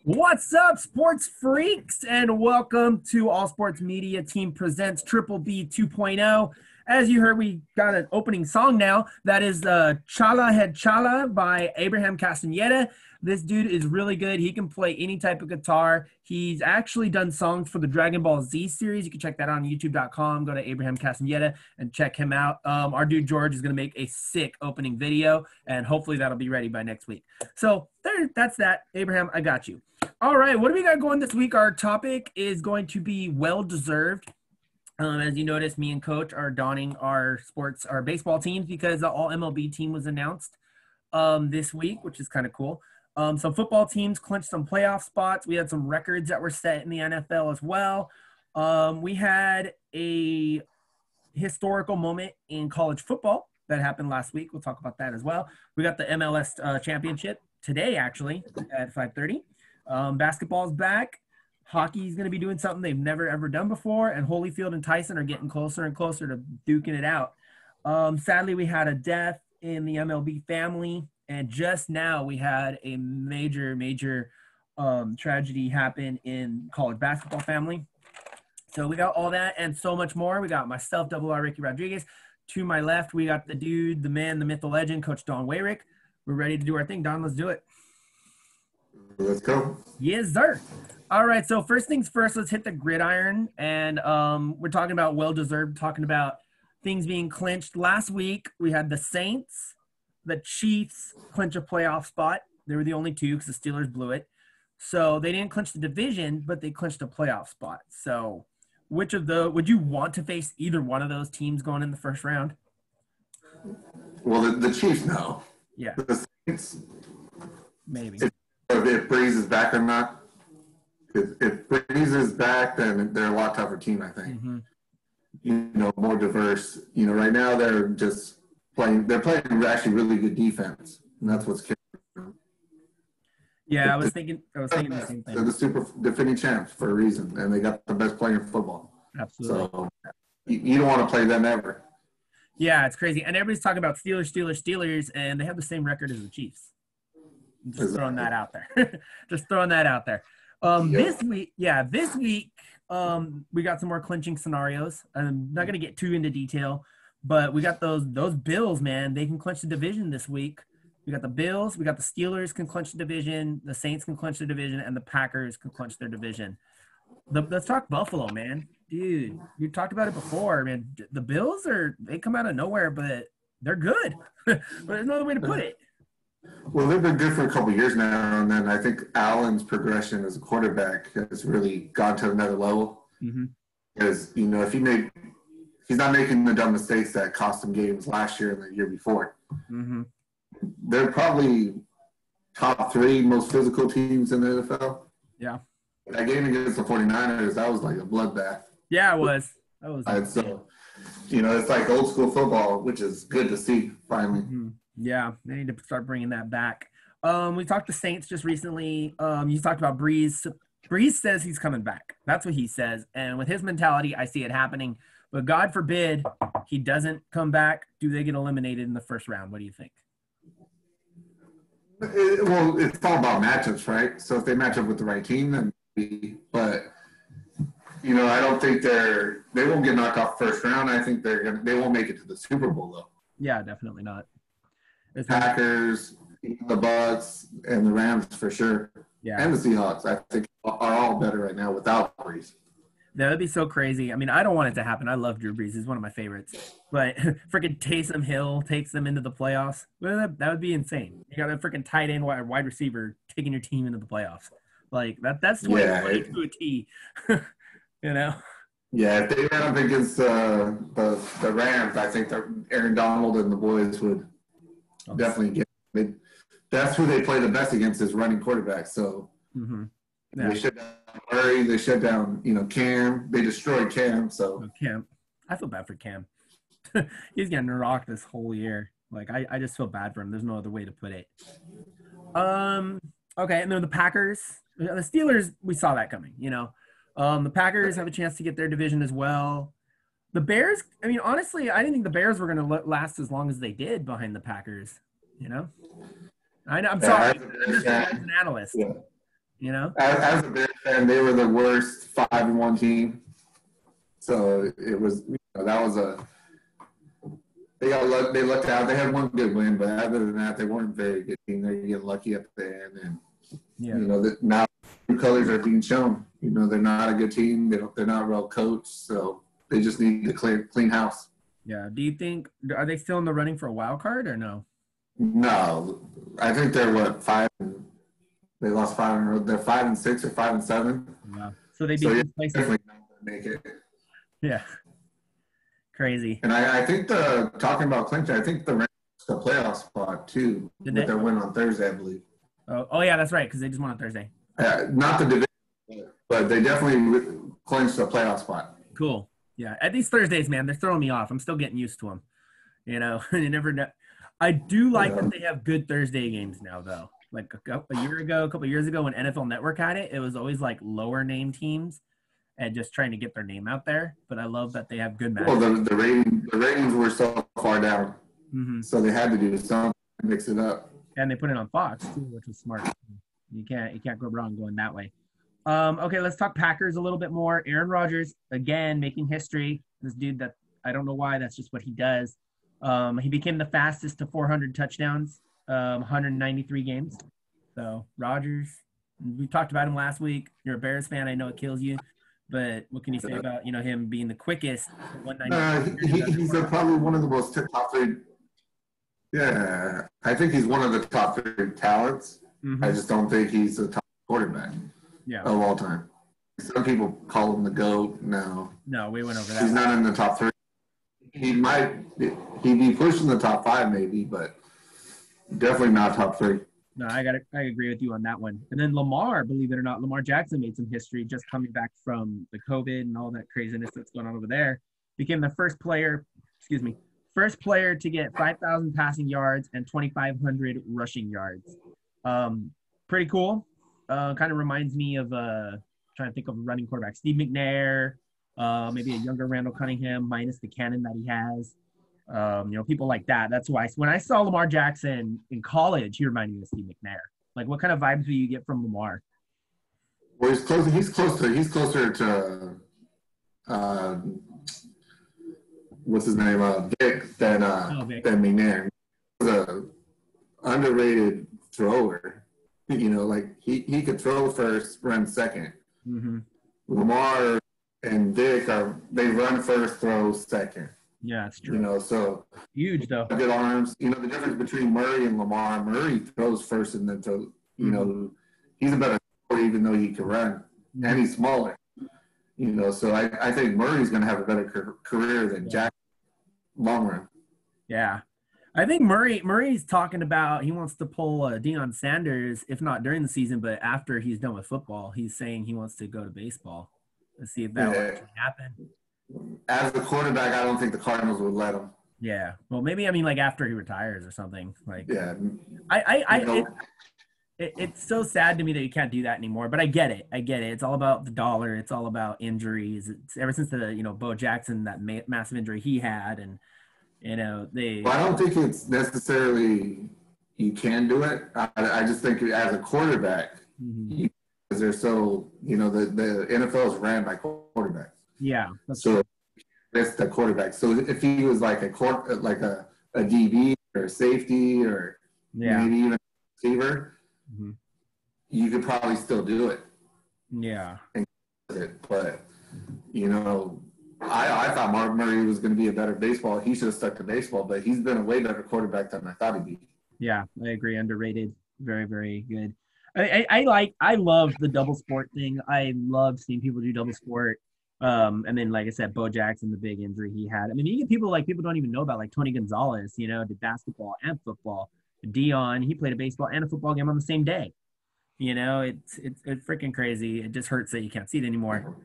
What's up, sports freaks, and welcome to All Sports Media Team Presents Triple B 2.0. As you heard, we got an opening song now. That is Chala Head Chala by Abraham Castaneda. This dude is really good. He can play any type of guitar. He's actually done songs for the Dragon Ball Z series. You can check that out on youtube.com. Go to Abraham Castaneda and check him out. Our dude George is going to make a sick opening video, and hopefully that'll be ready by next week. So that's that. Abraham, I got you. All right, what do we got going this week? Our topic is going to be well-deserved. As you notice, me and Coach are donning our baseball teams because the All-MLB team was announced this week, which is kind of cool. Some football teams clinched some playoff spots. We had some records that were set in the NFL as well. We had a historical moment in college football that happened last week. We'll talk about that as well. We got the MLS championship today, actually, at 5:30. Basketball's back. Hockey's going to be doing something they've never, ever done before. And Holyfield and Tyson are getting closer and closer to duking it out. Sadly, we had a death in the MLB family. And just now we had a major tragedy happen in college basketball family. So we got all that and so much more. We got myself, Ricky Rodriguez. To my left, we got the dude, the man, the myth, the legend, Coach Don WEYRICK. We're ready to do our thing. Don, let's do it. Let's go. Yes, sir. All right, so first things first, let's hit the gridiron. And we're talking about well-deserved, talking about things being clinched. Last week, we had the Saints, the Chiefs clinch a playoff spot. They were the only two because the Steelers blew it. So they didn't clinch the division, but they clinched a playoff spot. So would you want to face either one of those teams going in the first round? Well, the Chiefs, no. Yeah. The Saints, maybe. If Breeze is back or not. If Breeze is back, then they're a lot tougher team, I think. Mm-hmm. More diverse. Right now they're just playing. They're playing actually really good defense, and that's what's killing them. Yeah, I was thinking the same thing. They're the super defending champs for a reason, and they got the best player in football. Absolutely. So you don't want to play them ever. Yeah, it's crazy. And everybody's talking about Steelers, and they have the same record as the Chiefs. Just throwing that out there. Just throwing that out there. This week, we got some more clinching scenarios. I'm not going to get too into detail, but we got those Bills, man. They can clinch the division this week. We got the Bills. We got the Steelers can clinch the division. The Saints can clinch the division, and the Packers can clinch their division. Let's talk Buffalo, man. Dude, we talked about it before, man. The Bills they come out of nowhere, but they're good. But there's no other way to put it. Well, they've been good for a couple of years now, and then I think Allen's progression as a quarterback has really gone to another level. Mm-hmm. Because if he's not making the dumb mistakes that cost him games last year and the year before. Mm-hmm. They're probably top 3 most physical teams in the NFL. Yeah, that game against the 49ers, that was like a bloodbath. Yeah, it was. So, it's like old school football, which is good to see finally. Mm-hmm. Yeah, they need to start bringing that back. We talked to Saints just recently. You talked about Breeze. Breeze says he's coming back. That's what he says. And with his mentality, I see it happening. But God forbid he doesn't come back. Do they get eliminated in the first round? What do you think? Well, it's all about matchups, right? So if they match up with the right team, then but I don't think they won't get knocked off first round. I think they won't make it to the Super Bowl though. Yeah, definitely not. The Packers, the Bucks, and the Rams for sure. Yeah. And the Seahawks, I think, are all better right now without Breeze. That would be so crazy. I mean, I don't want it to happen. I love Drew Brees. He's one of my favorites. But freaking Taysom Hill takes them into the playoffs. Well, that would be insane. You got a freaking tight end wide receiver taking your team into the playoffs. Like, that's 2020 to a T. Yeah, if they ran up against the Rams, I think that Aaron Donald and the boys would definitely get – that's who they play the best against is running quarterbacks. So they shut down Murray. They shut down, Cam. They destroyed Cam. So Cam. I feel bad for Cam. He's getting rocked this whole year. Like, I just feel bad for him. There's no other way to put it. Okay, and then the Packers. The Steelers, we saw that coming, The Packers have a chance to get their division as well. The Bears, I mean, honestly, I didn't think the Bears were going to last as long as they did behind the Packers, I know, I'm sorry. I'm just an analyst. Yeah. you know? As a Bears fan, they were the worst 5-1 team. So it was, that was they looked out. They had one good win, but other than that, they weren't a very good team. They get lucky at the end, and now true colors are being shown. They're not a good team. They're not well coached, so they just need to clean house. Yeah. Do you think are they still in the running for a wild card or no? No, I think they're 5. They lost 5 in a row. They're 5-6 or 5-7. Yeah. So they definitely not going to make it. Yeah. Crazy. And I think talking about clinching, I think the playoff spot too with their win on Thursday, I believe. Oh yeah, that's right, because they just won on Thursday. Not the division, but they definitely clinched the playoff spot. Cool. Yeah, at these Thursdays, man, they're throwing me off. I'm still getting used to them. You never know. I do like that they have good Thursday games now, though. Like a couple years ago when NFL Network had it, it was always like lower name teams and just trying to get their name out there. But I love that they have good matches. Well, the ratings were so far down, so they had to do something to mix it up. And they put it on Fox too, which was smart. You can't go wrong going that way. Okay, let's talk Packers a little bit more. Aaron Rodgers again making history. This dude that I don't know why, that's just what he does. He became the fastest to 400 touchdowns, 193 games. So Rodgers, we talked about him last week. You're a Bears fan, I know it kills you, but what can you say about him being the quickest? He's probably one of the most top 3. Yeah, I think he's one of the top 3 talents. I just don't think he's the top quarterback of all time. Some people call him the GOAT. No, we went over that. He's not in the top 3. He'd be pushing the top 5 maybe, but definitely not top 3. No, I agree with you on that one. And then Lamar, believe it or not, Lamar Jackson made some history just coming back from the COVID and all that craziness that's going on over there. Became the first player to get 5,000 passing yards and 2,500 rushing yards. Pretty cool. Kind of reminds me of trying to think of a running quarterback, Steve McNair, maybe a younger Randall Cunningham minus the cannon that he has. People like that. That's why when I saw Lamar Jackson in college, he reminded me of Steve McNair. Like, what kind of vibes do you get from Lamar? Well, he's closer to what's his name? Vic than McNair. He's an underrated thrower. Like he could throw first, run second. Lamar and Vic they run first, throw second. Yeah, it's true. So huge though. Good arms. The difference between Murray and Lamar. Murray throws first and then throws. He's a better thrower even though he can run, and he's smaller. So I think Murray's going to have a better career than Jack long run. Yeah. I think Murray's talking about he wants to pull Deion Sanders, if not during the season, but after he's done with football. He's saying he wants to go to baseball. Let's see if that will actually happen. As a quarterback, I don't think the Cardinals would let him. Yeah. Well, maybe, like after he retires or something. Like, yeah. It's so sad to me that you can't do that anymore, but I get it. It's all about the dollar. It's all about injuries. It's ever since the, Bo Jackson, that massive injury he had. And, Well, I don't think it's necessarily you can do it. I just think as a quarterback, because they're so, the NFL is ran by quarterbacks. Yeah. So that's the quarterback. So if he was like a DB or a safety or maybe even a receiver, you could probably still do it. Yeah. But, I thought Mark Murray was going to be a better baseball. He should have stuck to baseball, but he's been a way better quarterback than I thought he'd be. Yeah, I agree. Underrated. Very, very good. I love the double sport thing. I love seeing people do double sport. And then, like I said, Bo Jackson, the big injury he had. I mean, you get people don't even know about, like Tony Gonzalez, did basketball and football. Dion, he played a baseball and a football game on the same day. It's freaking crazy. It just hurts that you can't see it anymore.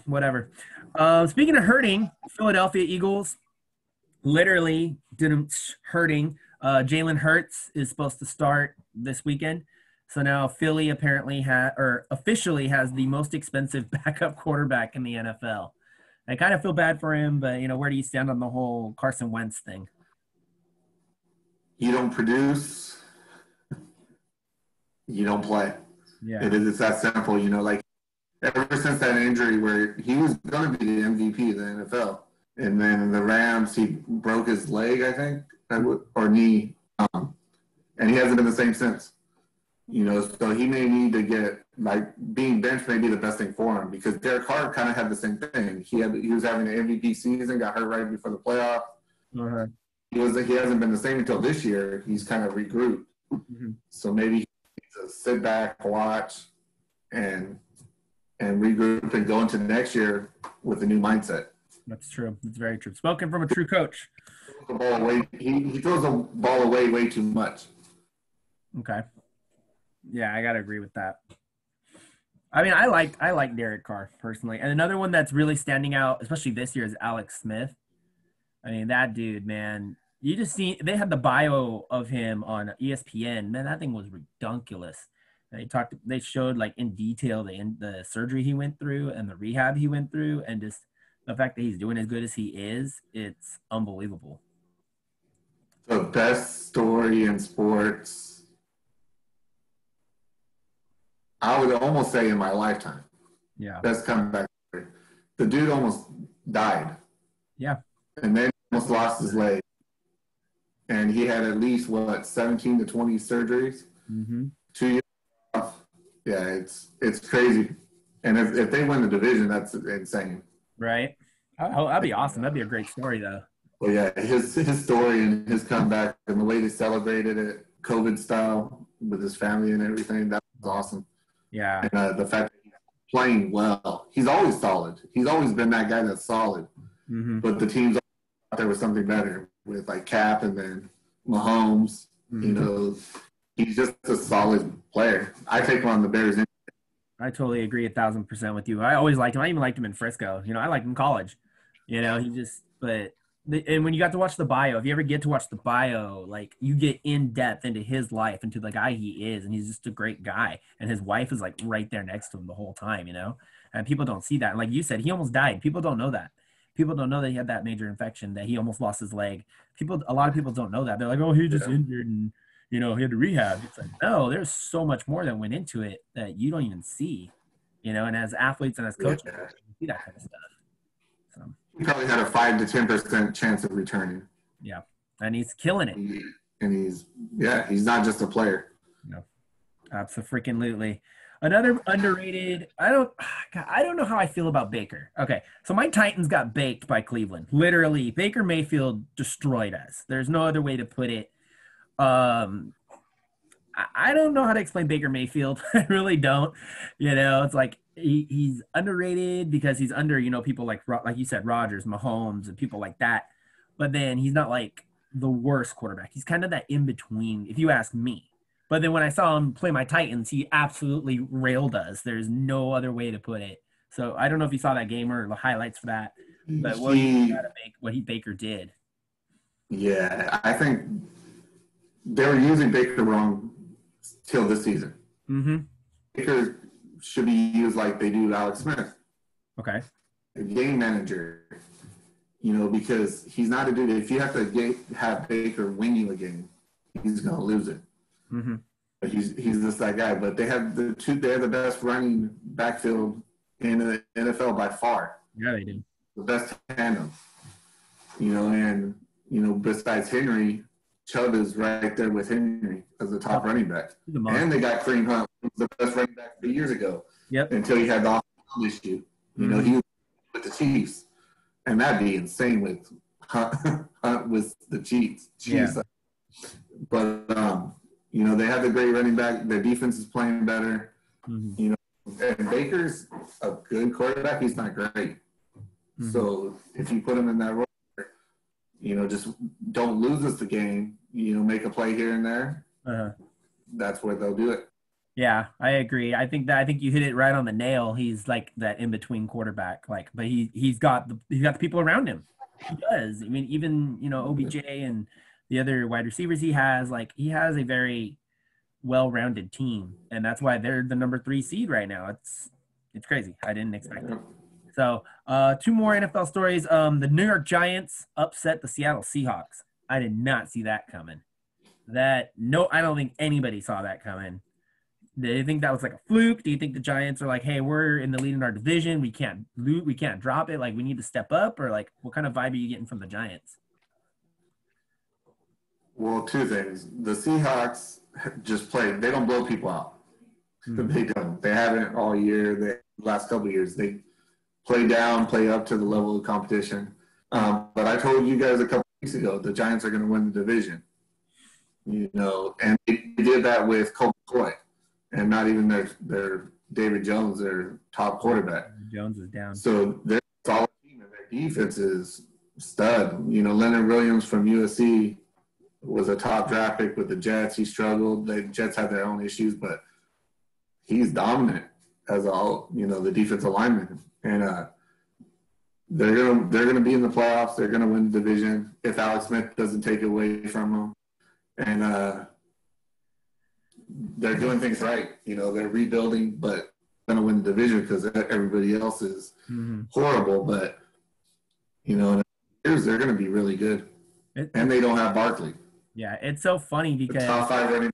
Whatever. Speaking of hurting, Philadelphia Eagles literally didn't hurting. Jalen Hurts is supposed to start this weekend. So now Philly apparently officially has the most expensive backup quarterback in the NFL. I kind of feel bad for him, but, where do you stand on the whole Carson Wentz thing? You don't produce, you don't play. Yeah. It's that simple, you know, like ever since that injury where he was going to be the MVP of the NFL. And then the Rams, he broke his leg, I think, or knee. And he hasn't been the same since. You know, so he may need to get, like, being benched may be the best thing for him because Derek Carr kind of had the same thing. He was having an MVP season, got hurt right before the playoff. Uh-huh. He hasn't been the same until this year. He's kind of regrouped. Mm-hmm. So maybe he needs to sit back, watch, and regroup and go into next year with a new mindset. That's true. That's very true. Spoken from a true coach. He throws the ball away way too much. Okay. Yeah, I gotta agree with that. I mean, I like Derek Carr personally, and another one that's really standing out, especially this year, is Alex Smith. I mean, that dude, man. You just see they had the bio of him on ESPN. Man, that thing was redunculous. And they showed like in detail the surgery he went through and the rehab he went through, and just the fact that he's doing as good as he is, it's unbelievable. The best story in sports, I would almost say in my lifetime. Yeah. Best comeback story. The dude almost died. Yeah. And then almost lost his leg. And he had at least, 17 to 20 surgeries? Mm-hmm. 2 years off. Yeah, it's crazy. And if they win the division, that's insane. Right. Oh, that'd be awesome. That'd be a great story, though. Well, yeah, his story and his comeback and the way they celebrated it, COVID style, with his family and everything, that was awesome. Yeah. And the fact that he's playing well. He's always solid. He's always been that guy that's solid. Mm-hmm. But the teams thought there was something better with, like, Cap and then Mahomes. Mm-hmm. You know, he's just a solid player. I take him on the Bears. I totally agree 1,000% with you. I always liked him. I even liked him in Frisco. You know, I liked him in college. You know, and when you got to watch the bio, if you ever get to watch the bio, like, you get in depth into his life, into the guy he is, and he's just a great guy. And his wife is, like, right there next to him the whole time, you know? And people don't see that. And like you said, he almost died. People don't know that. People don't know that he had that major infection, that he almost lost his leg. A lot of people don't know that. They're like, oh, he just injured and, you know, he had to rehab. It's like, no, there's so much more that went into it that you don't even see, you know? And as athletes and as coaches, you see that kind of stuff. So. He probably had a 5 to 10% chance of returning. Yeah, and he's killing it. And he's not just a player. No, absolutely. Another underrated. I don't know how I feel about Baker. Okay, so my Titans got baked by Cleveland. Literally, Baker Mayfield destroyed us. There's no other way to put it. I don't know how to explain Baker Mayfield. I really don't. You know, it's like he's underrated because he's under, you know, people like you said, Rodgers, Mahomes, and people like that. But then he's not like the worst quarterback. He's kind of that in between, if you ask me. But then when I saw him play my Titans, he absolutely railed us. There's no other way to put it. So I don't know if you saw that game or the highlights for that, but what Baker did. Yeah, I think they were using Baker wrong till this season. Mm-hmm. Baker should be used like they do Alex Smith. Okay. A game manager, you know, because he's not a dude. If you have to have Baker win you a game, he's going to lose it. Mm-hmm. He's just that guy. But they have they're the best running backfield in the NFL by far. Yeah, they do. The best tandem. You know, and, you know, besides Henry, Chubb is right there with Henry as the top running back. And they got Kareem Hunt, who was the best running back 3 years ago. Yep. Until he had the offensive issue. You know, he was with the Chiefs. And that'd be insane with Hunt with the Chiefs. Yeah. But, you know, they have the great running back. Their defense is playing better. Mm-hmm. You know, and Baker's a good quarterback. He's not great. Mm-hmm. So if you put him in that role, you know, just don't lose us the game. You know, make a play here and there. Uh-huh. That's where they'll do it. Yeah, I agree. I think you hit it right on the nail. He's like that in between quarterback, but he's got the people around him. He does. I mean, even, you know, OBJ and the other wide receivers he has a very well-rounded team, and that's why they're the number 3 seed right now. It's crazy. I didn't expect it. So 2 more NFL stories. The New York Giants upset the Seattle Seahawks. I did not see that coming. I don't think anybody saw that coming. Do you think that was like a fluke? Do you think the Giants are like, hey, we're in the lead in our division, we can't drop it, like we need to step up? Or like, what kind of vibe are you getting from the Giants? Well, two things. The Seahawks just play. They don't blow people out. They don't. They haven't all year. The last couple of years, they play down, play up to the level of competition. But I told you guys a couple of weeks ago, the Giants are going to win the division. And they did that with Colt McCoy, and not even their David Jones, their top quarterback. Jones is down. So they're a solid team, and their defense is stud. Leonard Williams from USC was a top draft pick with the Jets. He struggled. The Jets had their own issues, but he's dominant as the defensive lineman. And they're gonna be in the playoffs. They're gonna win the division if Alex Smith doesn't take it away from them. And they're doing things right. They're rebuilding, but gonna win the division because everybody else is horrible. But they're gonna be really good, and they don't have Barkley. Yeah, it's so funny because top 5 running.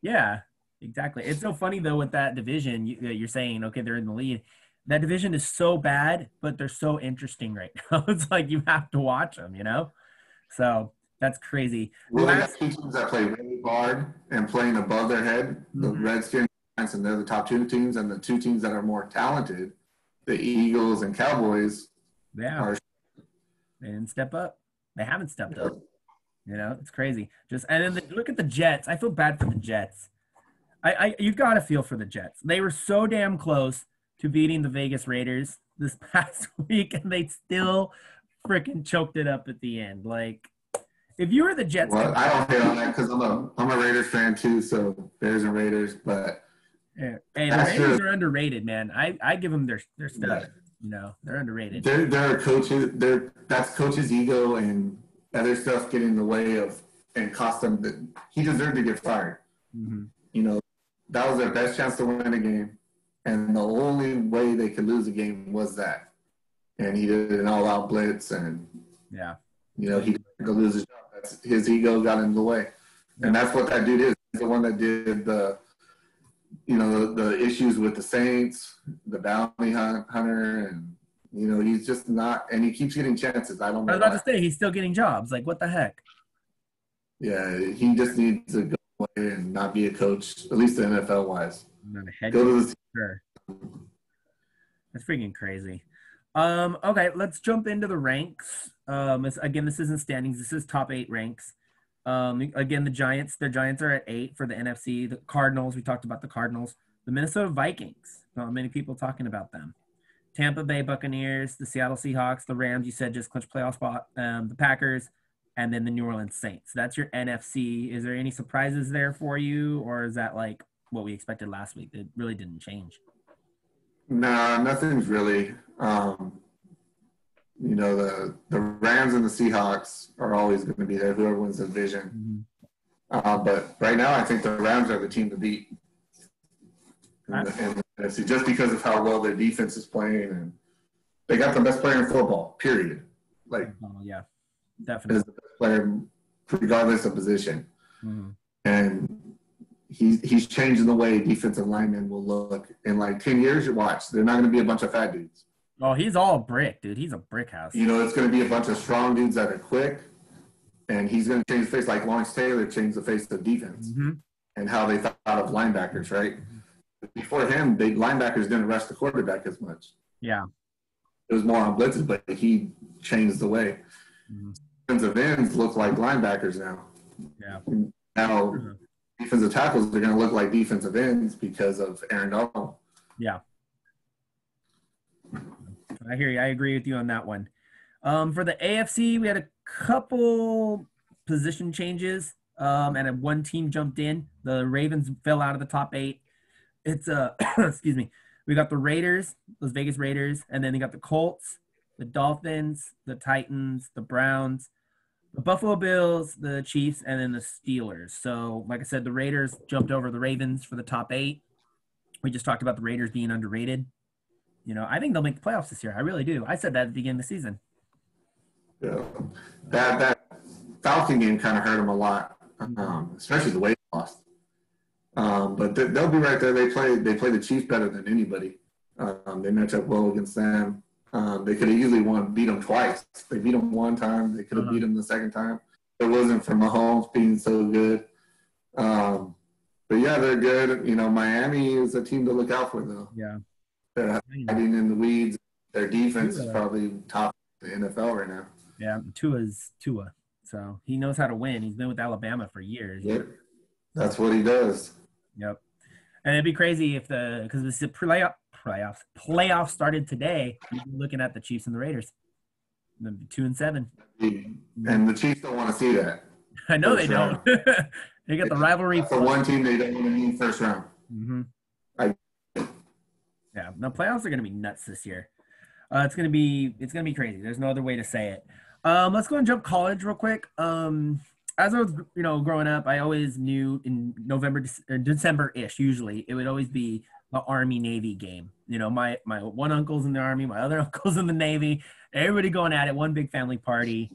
Yeah, exactly. It's so funny though with that division. You're saying, okay, they're in the lead. That division is so bad, but they're so interesting right now. It's like you have to watch them, So that's crazy. Well, they got 2 teams that play really hard and playing above their head. The Redskins, and they're the top 2 teams, and the 2 teams that are more talented, the Eagles and Cowboys. Yeah, they didn't step up. They haven't stepped up. It's crazy. And then look at the Jets. I feel bad for the Jets. You've got to feel for the Jets. They were so damn close to beating the Vegas Raiders this past week, and they still freaking choked it up at the end. Like, if you were the Jets, well, I don't hate on that because I'm a Raiders fan too. So Bears and Raiders, but hey, the Raiders are underrated, man. I give them their stuff. They're underrated. They're coaches. That's coach's ego and other stuff get in the way of and cost them. He deserved to get fired. That was their best chance to win a game, and the only way they could lose a game was that. And he did an all-out blitz, and he didn't go lose his job. His ego got in the way, and that's what that dude is. He's the one that did the issues with the Saints, the bounty hunter, and he's just not. And he keeps getting chances. I don't know. I was about to say he's still getting jobs. Like, what the heck? Yeah, he just needs to go away and not be a coach, at least the NFL wise. Go to the sure. That's freaking crazy. Okay, let's jump into the ranks. Again, this isn't standings. This is top 8 ranks. Again, the Giants are at 8 for the NFC. The Cardinals, we talked about the Cardinals. The Minnesota Vikings, not many people talking about them. Tampa Bay Buccaneers, the Seattle Seahawks, the Rams, you said just clinched playoff spot, the Packers, and then the New Orleans Saints. That's your NFC. Is there any surprises there for you, or is that like what we expected last week? It really didn't change. No, nothing's really. The Rams and the Seahawks are always going to be there, whoever wins the division. But right now, I think the Rams are the team to beat. Just because of how well their defense is playing, and they got the best player in football, period. Yeah, definitely. Is the best player, regardless of position. And he's changing the way defensive linemen will look. In like 10 years, you watch. They're not going to be a bunch of fat dudes. Oh, he's all brick, dude. He's a brick house. It's going to be a bunch of strong dudes that are quick, and he's going to change the face like Lawrence Taylor changed the face of defense and how they thought of linebackers, right? Before him, linebackers didn't rush the quarterback as much. Yeah. It was more on blitzes, but he changed the way. Defensive ends look like linebackers now. Yeah. Now, defensive tackles, they're going to look like defensive ends because of Aaron Donald. Yeah. I hear you. I agree with you on that one. For the AFC, we had a couple position changes, and one team jumped in. The Ravens fell out of the top 8. It's excuse me. We got the Raiders, those Vegas Raiders, and then they got the Colts, the Dolphins, the Titans, the Browns, the Buffalo Bills, the Chiefs, and then the Steelers. So, like I said, the Raiders jumped over the Ravens for the top 8. We just talked about the Raiders being underrated. I think they'll make the playoffs this year. I really do. I said that at the beginning of the season. Yeah, that Falcon game kind of hurt them a lot, especially the way they lost. But they'll be right there. They play the Chiefs better than anybody. They match up well against them. They could have easily beat them twice. They beat them one time. They could have beat them the second time. It wasn't for Mahomes being so good. But yeah, they're good. You know, Miami is a team to look out for, though. Yeah. They're hiding in the weeds. Their defense is probably top in the NFL right now. Yeah, Tua's Tua. So he knows how to win. He's been with Alabama for years. Yep. That's what he does. Yep. And it'd be crazy if because the playoffs started today. You're looking at the Chiefs and the Raiders. 2-7. And the Chiefs don't want to see that. I know they don't. They got the rivalry. That's the one team they don't want to need first round. Mm-hmm. Yeah, the playoffs are going to be nuts this year. It's going to be crazy. There's no other way to say it. Let's go and jump college real quick. As I was, growing up, I always knew in December-ish, usually, it would always be the Army-Navy game. My one uncle's in the Army, my other uncle's in the Navy, everybody going at it, one big family party.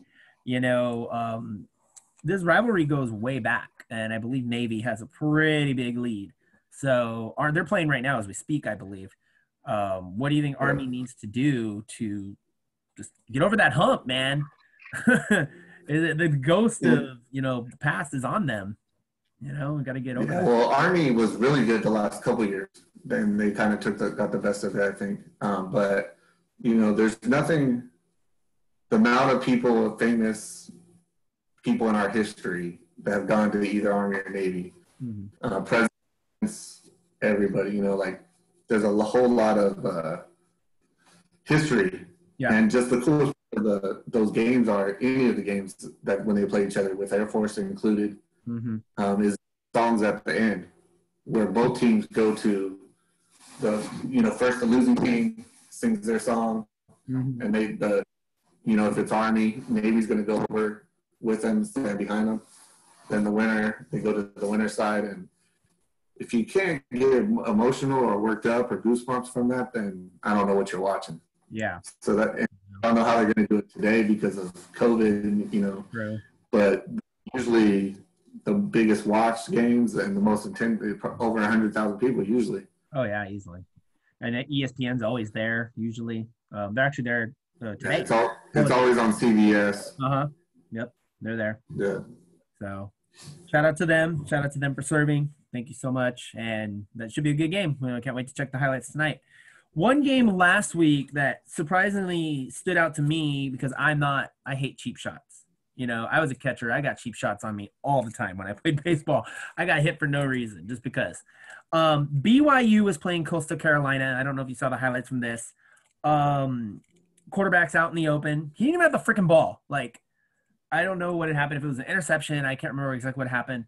This rivalry goes way back, and I believe Navy has a pretty big lead. So they're playing right now as we speak, I believe. What do you think Army needs to do to just get over that hump, man? The ghost of, the past is on them. We got to get over that. Well, Army was really good the last couple of years. Then they kind of got the best of it, I think. But, there's nothing – the amount of famous people in our history that have gone to either Army or Navy, presidents, everybody, there's a whole lot of history. Yeah. And just the coolest part of those games are any of the games that when they play each other, with Air Force included, is songs at the end where both teams go to first the losing team sings their song, and if it's Army, Navy's going to go over with them, stand behind them. Then the winner, they go to the winner's side, and if you can't get emotional or worked up or goosebumps from that, then I don't know what you're watching. Yeah. So I don't know how they're going to do it today because of COVID, Right. But usually the biggest watched games and the most intense, over 100,000 people usually. Oh, yeah, easily. And ESPN's always there, usually. They're actually there today. Yeah, it's always on CBS. Yep, they're there. Yeah. So shout out to them. Shout out to them for serving. Thank you so much. And that should be a good game. I can't wait to check the highlights tonight. One game last week that surprisingly stood out to me because I hate cheap shots. I was a catcher. I got cheap shots on me all the time when I played baseball. I got hit for no reason, just because. BYU was playing Coastal Carolina. I don't know if you saw the highlights from this. Quarterback's out in the open. He didn't even have the freaking ball. I don't know what had happened. If it was an interception, I can't remember exactly what happened.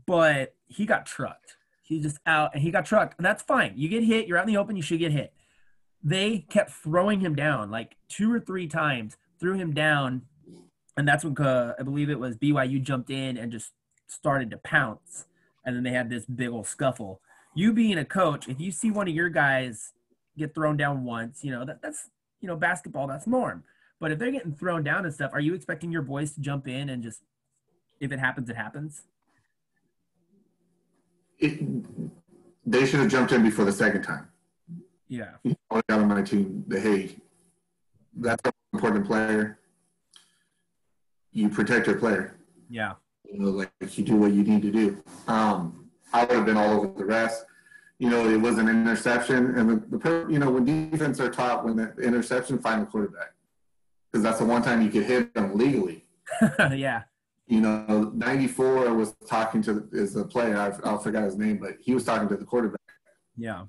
But he got trucked. He was just out, and he got trucked. And that's fine. You get hit. You're out in the open. You should get hit. They kept throwing him down, 2 or 3 times, threw him down. And that's when I believe it was BYU jumped in and just started to pounce. And then they had this big old scuffle. You being a coach, if you see one of your guys get thrown down once, that's basketball, that's norm. But if they're getting thrown down and stuff, are you expecting your boys to jump in and just, if it happens, it happens? They should have jumped in before the second time. Yeah. I got on my team, hey, that's an important player. You protect your player. Yeah. You do what you need to do. I would have been all over the rest. It was an interception, and when defense are taught when the interception, find the quarterback, because that's the one time you could hit them legally. Yeah. 94 was talking to the player. I forgot his name, but he was talking to the quarterback. Yeah.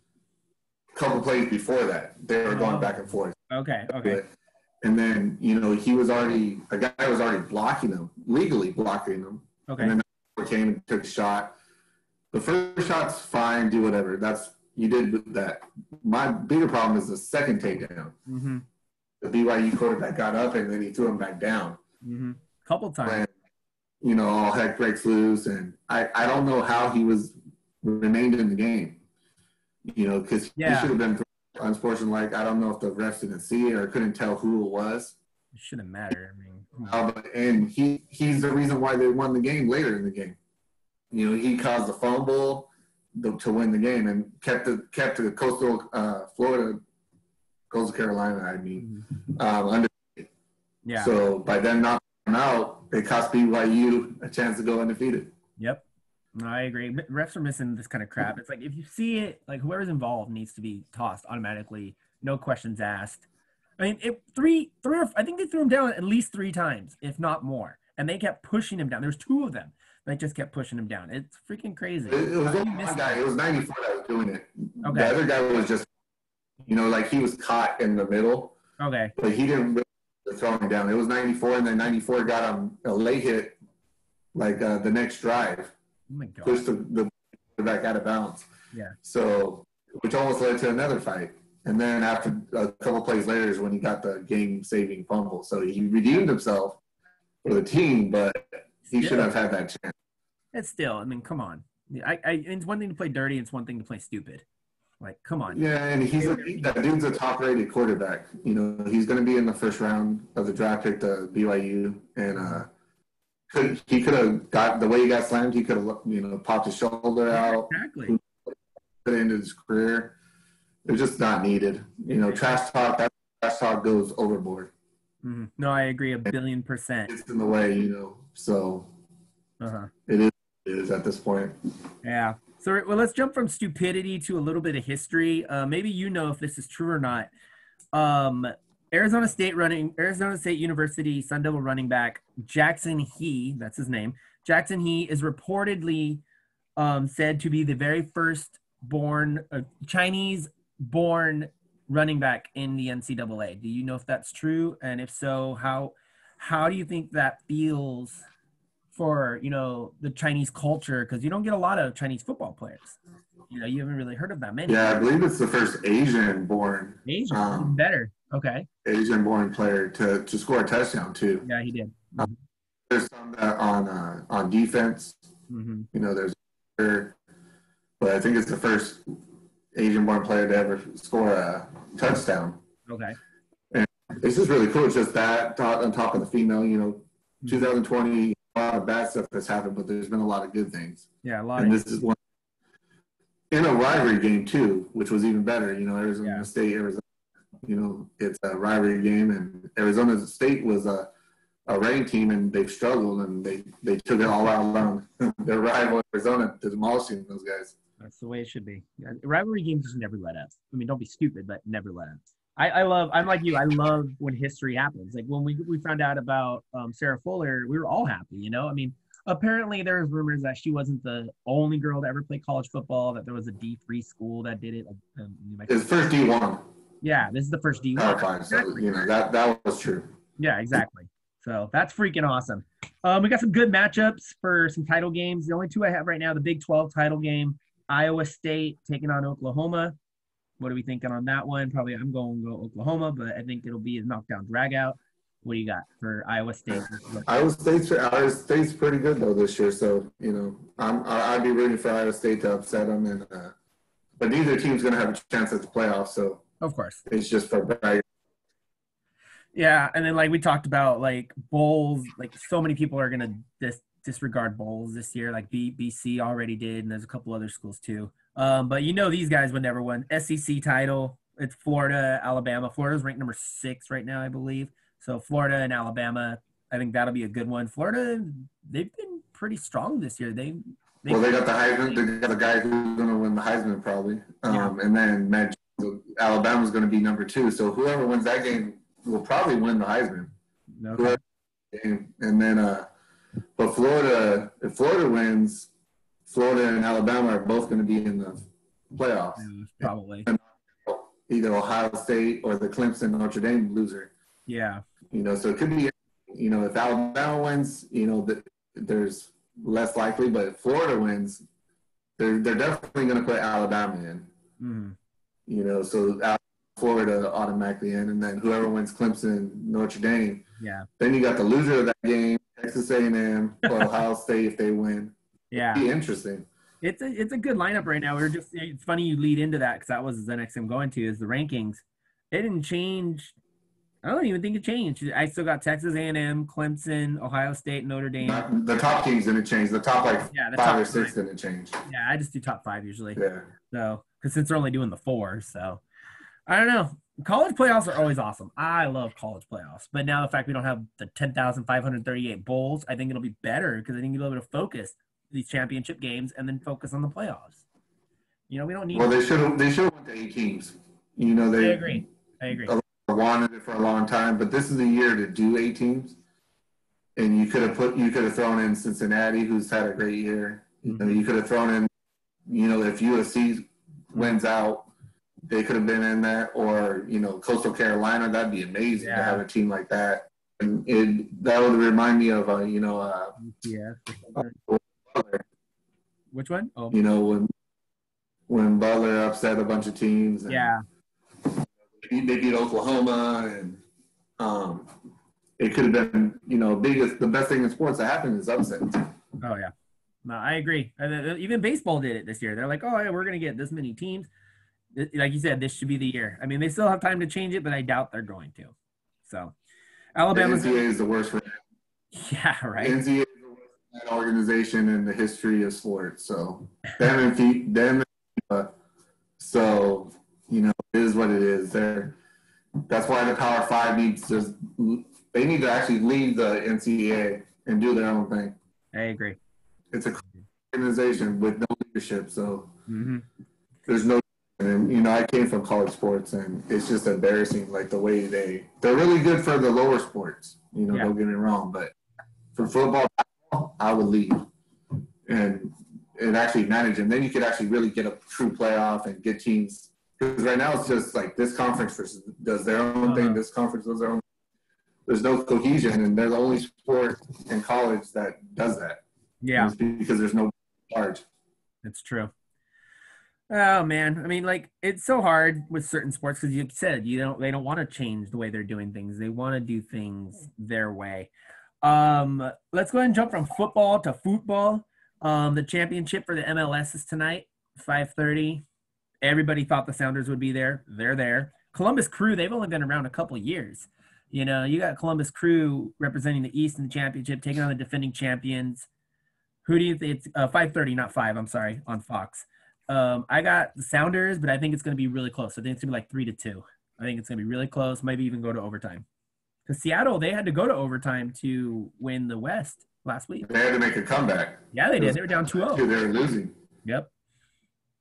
A couple plays before that, they were going back and forth. Okay. And then a guy was already blocking him, legally blocking him. Okay. And then the came and took a shot. The first shot's fine, do whatever. You did that. My bigger problem is the second takedown. Mm-hmm. The BYU quarterback got up and then he threw him back down. Mm-hmm. Couple times. And, all heck breaks loose, and I don't know how he remained in the game. Because he should have been unsportsmanlike. I don't know if the refs didn't see it or couldn't tell who it was. It shouldn't matter. And he's the reason why they won the game later in the game. He caused a fumble. to win the game and kept the Coastal Carolina, under. Yeah. So by them knocking them out, it cost BYU a chance to go undefeated. Yep. No, I agree. Refs are missing this kind of crap. It's like if you see it, like whoever's involved needs to be tossed automatically, no questions asked. I mean, I think they threw him down at least 3 times, if not more, and they kept pushing him down. There's 2 of them. They just kept pushing him down. It's freaking crazy. It was only one guy. It was 94 that was doing it. Okay. The other guy was just, like he was caught in the middle. Okay. But he didn't really throw him down. It was 94, and then 94 got him a late hit, like the next drive. Oh my God. Pushed the back out of bounds. Yeah. So, which almost led to another fight. And then after a couple plays later is when he got the game-saving fumble. So he redeemed himself for the team, but he should have had that chance. It's still, I mean, come on. It's one thing to play dirty. It's one thing to play stupid. Like, come on. Yeah, and that dude's a top-rated quarterback. He's going to be in the first round of the draft pick to BYU, and he could have got the way he got slammed. He could have, popped his shoulder out. Exactly. Could have ended his career. They're just not needed. Trash talk. That trash talk goes overboard. Mm-hmm. No, I agree 1,000,000,000%. It's in the way, so it is at this point. Yeah. So, well, let's jump from stupidity to a little bit of history. Maybe if this is true or not. Arizona State University Sun Devil running back Jackson He, that's his name. Jackson He is reportedly said to be the very first Chinese-born running back in the NCAA. Do you know if that's true? And if so, how do you think that feels for, the Chinese culture? Because you don't get a lot of Chinese football players. You haven't really heard of that many. Yeah, I believe it's the first Asian-born. Better. Okay. Asian-born player to score a touchdown, too. Yeah, he did. There's some that on defense. There's but I think it's the first Asian-born player to ever score a touchdown. Okay. And it's just really cool. It's just that on top of the female, 2020, a lot of bad stuff that's happened, but there's been a lot of good things. Yeah, a lot. And this is one in a rivalry game too, which was even better. Arizona State, Arizona. It's a rivalry game, and Arizona State was a ranked team, and they've struggled, and they took it all out on their rival Arizona, demolishing those guys. That's the way it should be. Yeah, rivalry games just never let up. I mean, don't be stupid, but never let up. I'm like you. I love when history happens. Like when we found out about Sarah Fuller, we were all happy. I mean, apparently there's rumors that she wasn't the only girl to ever play college football. That there was a D3 school that did it. It's first D1. Yeah, this is the first D1. Exactly. So that was true. Yeah, exactly. So that's freaking awesome. We got some good matchups for some title games. The only 2 I have right now: the Big 12 title game, Iowa State taking on Oklahoma. What are we thinking on that one? Probably I'm going to go Oklahoma, but I think it'll be a knockdown dragout. What do you got for Iowa State? Iowa State's pretty good though this year, so I'd be rooting for Iowa State to upset them, and but neither team's going to have a chance at the playoffs. So of course, it's just for bragging. Yeah, and then like we talked about, like bowls, like so many people are going to disregard bowls this year. Like BC already did, and there's a couple other schools too. But these guys would never win. SEC title, it's Florida, Alabama. Florida's ranked number 6 right now, I believe. So Florida and Alabama, I think that'll be a good one. Florida, they've been pretty strong this year. They got the Heisman. They got the guy who's going to win the Heisman probably. And then Alabama's going to be number 2. So whoever wins that game will probably win the Heisman. Okay. And then, but Florida, if Florida wins, Florida and Alabama are both going to be in the playoffs. Yeah, probably. And either Ohio State or the Clemson Notre Dame loser. Yeah. So it could be, if Alabama wins, there's less likely, but if Florida wins, they're definitely going to put Alabama in. Mm-hmm. So Florida automatically in, and then whoever wins Clemson, Notre Dame. Yeah. Then you got the loser of that game, Texas A&M or Ohio State if they win. Yeah. It'd be interesting. It's a good lineup right now. It's funny you lead into that because that was the next thing I'm going to is the rankings. It didn't change. I don't even think it changed. I still got Texas A&M, Clemson, Ohio State, Notre Dame. The top teams didn't change. The top the five top or six didn't change. Yeah, I just do top 5 usually. Yeah. So, because since they're only doing the 4, so I don't know. College playoffs are always awesome. I love college playoffs. But now the fact we don't have the 10,538 bowls, I think it'll be better because I think you'll be able to focus these championship games and then focus on the playoffs. We don't need. Well, they should have went to 8 teams. I agree. Wanted it for a long time, but this is the year to do 8 teams. And you could have thrown in Cincinnati, who's had a great year. You could have thrown in, if USC wins out, they could have been in that, or Coastal Carolina. That'd be amazing to have a team like that. And that would remind me of Butler. Which one? Oh. When Butler upset a bunch of teams. And they beat Oklahoma, and it could have been the best thing in sports that happened is upset. Oh yeah, no, I agree. Even baseball did it this year. They're like, oh yeah, we're gonna get this many teams. Like you said, this should be the year. I mean, they still have time to change it, but I doubt they're going to. So, Alabama's the NCAA is the worst for. Yeah, right. The NCAA is the worst organization in the history of sports. So so it is what it is. That's why the Power 5 needs to actually leave the NCAA and do their own thing. I agree. It's a organization with no leadership, so there's no. And I came from college sports, and it's just embarrassing, like the way they're really good for the lower sports. Don't get me wrong, but for football, I would leave and actually manage, and then you could actually really get a true playoff and get teams. Because right now it's just like this conference does their own thing, this conference does their own. There's no cohesion, and they're the only sport in college that does that. Yeah, because there's no charge. It's true. Oh man, I mean, like it's so hard with certain sports because you said they don't want to change the way they're doing things. They want to do things their way. Let's go ahead and jump from football to football. The championship for the MLS is tonight, 5:30. Everybody thought the Sounders would be there. They're there. Columbus Crew, they've only been around a couple years. You got Columbus Crew representing the East in the championship, taking on the defending champions. Who do you think? It's 5:30, not 5. I'm sorry, on Fox. I got the Sounders, but I think it's going to be really close. I think it's going to be like 3-2. I think it's going to be really close, maybe even go to overtime. Because Seattle, they had to go to overtime to win the West last week. They had to make a comeback. Yeah, they did. They were down 2-0. They were losing. Yep.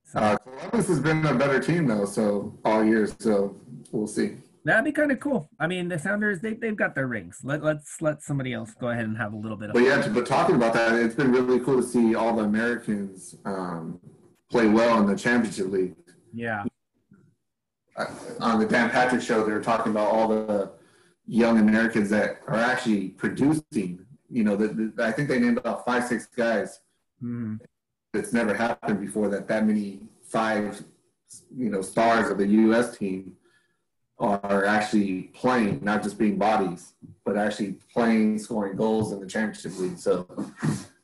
So, Columbus has been a better team, though, all year, so we'll see. That'd be kind of cool. I mean, the Sounders, they've got their rings. Let's let somebody else go ahead and have a little bit of fun. But talking about that, it's been really cool to see all the Americans play well in the championship league. Yeah. On the Dan Patrick show, they were talking about all the young Americans that are actually producing. I think they named about 5-6 guys. It's never happened before that many 5, stars of the U.S. team are actually playing, not just being bodies, but actually playing, scoring goals in the championship league. So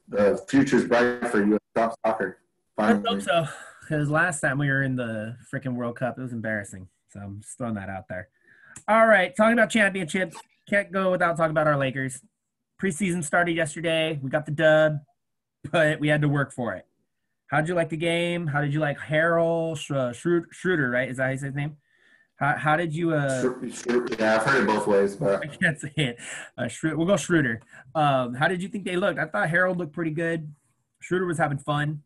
the future's bright for U.S. soccer. Finally. I hope so, because last time we were in the freaking World Cup, it was embarrassing. So I'm just throwing that out there. All right, talking about championships, can't go without talking about our Lakers. Preseason started yesterday. We got the dub, but we had to work for it. How did you like the game? How did you like Harold Schroeder, right? Is that how you say his name? How did you yeah, I've heard it both ways, but I can't say it. We'll go Schroeder. How did you think they looked? I thought Harold looked pretty good. Schroeder was having fun.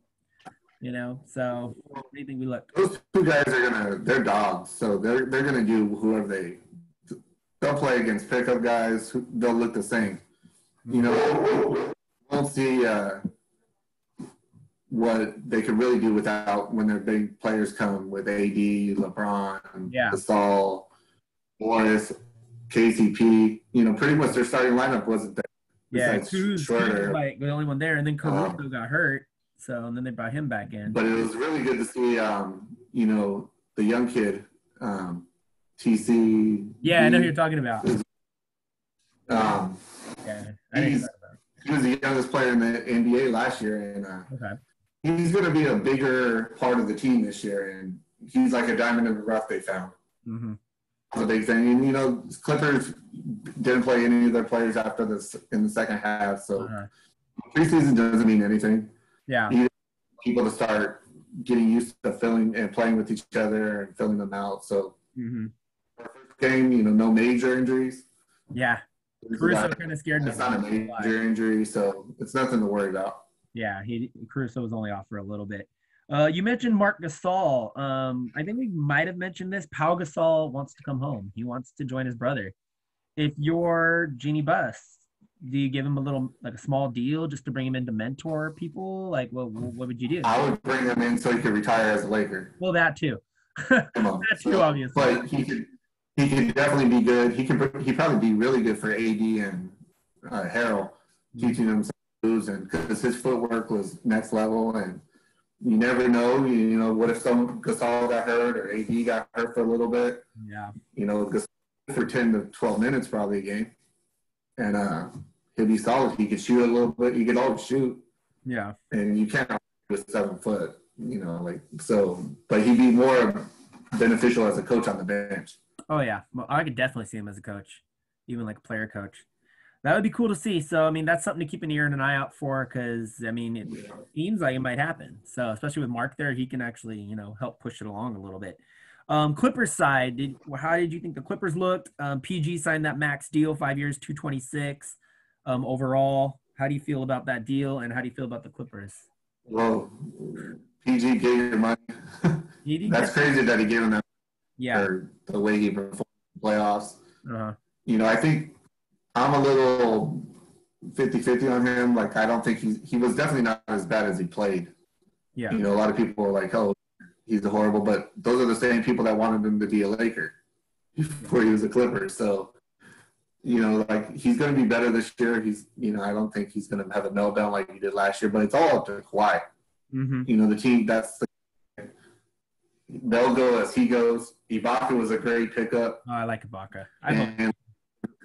So what do you think we looked? Those two guys they're dogs, so they're gonna do whoever they'll play against pickup guys. They'll look the same. We won't see what they could really do without when their big players come with AD, LeBron, Gasol, Morris, KCP. Pretty much their starting lineup wasn't there. Yeah, Cruz was like the only one there, and then Caruso got hurt. So, and then they brought him back in. But it was really good to see, the young kid, TC. Yeah, I know who you're talking about. He was the youngest player in the NBA last year, and he's going to be a bigger part of the team this year. And he's like a diamond in the rough they found. That's a big thing. And, you know, Clippers didn't play any of their players after this in the second half. So preseason doesn't mean anything. Yeah. You need people to start getting used to filling and playing with each other and filling them out. So our first game, you know, no major injuries. Yeah. Caruso kind of scared me. It's not a major injury, so it's nothing to worry about. Yeah, Caruso was only off for a little bit. You mentioned Marc Gasol. I think we might have mentioned this. Pau Gasol wants to come home. He wants to join his brother. If you're Jeannie Buss, do you give him a small deal just to bring him in to mentor people? Like, what would you do? I would bring him in so he could retire as a Laker. Well, that too. That too, obviously. But he could definitely be good. He'd probably be really good for AD and Harrell, teaching him some moves, and because his footwork was next level. And you never know. You know, what if Gasol got hurt or AD got hurt for a little bit? Yeah. You know, Gasol for 10 to 12 minutes probably a game, and he'll be solid. He could shoot a little bit. He could always shoot. Yeah. And you can't with 7 foot. You know, like so. But he'd be more beneficial as a coach on the bench. Oh, yeah. Well, I could definitely see him as a coach, even like a player coach. That would be cool to see. So, I mean, that's something to keep an ear and an eye out for because, I mean, it seems like it might happen. So, especially with Mark there, he can actually, you know, help push it along a little bit. Clippers side, how did you think the Clippers looked? PG signed that max deal, 5 years, $226 overall. How do you feel about that deal, and how do you feel about the Clippers? Well, PG gave your money. That's crazy that he gave him that. Yeah. For the way he performed in the playoffs. You know, I think I'm a little 50-50 on him. Like, I don't think he was definitely not as bad as he played. Yeah. You know, a lot of people are like, oh, he's horrible. But those are the same people that wanted him to be a Laker before he was a Clipper. So, you know, like, he's going to be better this year. I don't think he's going to have a meltdown like he did last year. But it's all up to Kawhi. You know, the team, they'll go as he goes. Ibaka was a great pickup. Oh, I like Ibaka. And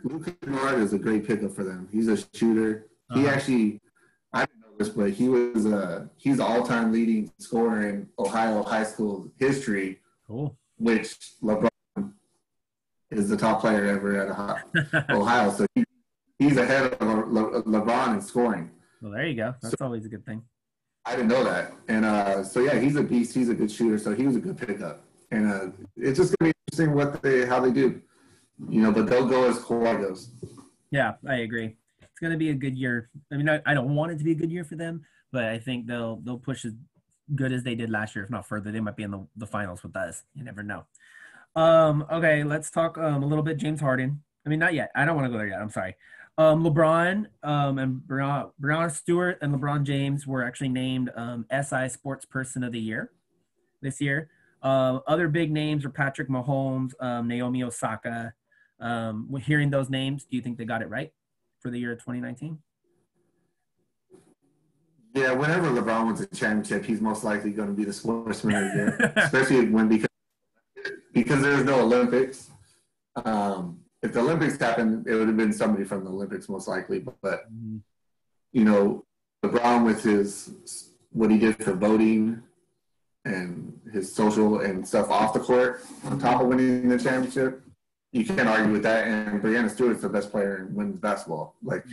Luka Kennard is a great pickup for them. He's a shooter. He actually, I didn't know this, but he's the all-time leading scorer in Ohio high school history. Cool. Which LeBron is the top player ever at Ohio. So he's ahead of LeBron in scoring. Well, there you go. That's always a good thing. I didn't know that. And so, yeah, he's a beast. He's a good shooter. So he was a good pickup. And it's just going to be interesting how they do. You know, but they'll go as Kawhi goes. Yeah, I agree. It's going to be a good year. I mean, I don't want it to be a good year for them, but I think they'll push as good as they did last year, if not further. They might be in the finals with us. You never know. Okay, let's talk a little bit James Harden. I mean, not yet. I don't want to go there yet. I'm sorry. LeBron and Breonna Stewart and LeBron James were actually named SI Sports Person of the Year this year. Other big names are Patrick Mahomes, Naomi Osaka. Hearing those names, do you think they got it right for the year of 2019? Yeah, whenever LeBron wins a championship, he's most likely going to be the sportsman of the year, especially because there's no Olympics. If the Olympics happened, it would have been somebody from the Olympics most likely. But you know, LeBron with what he did for voting and his social and stuff off the court, on top of winning the championship, you can't argue with that. And Breonna Stewart's the best player in women's basketball. Like,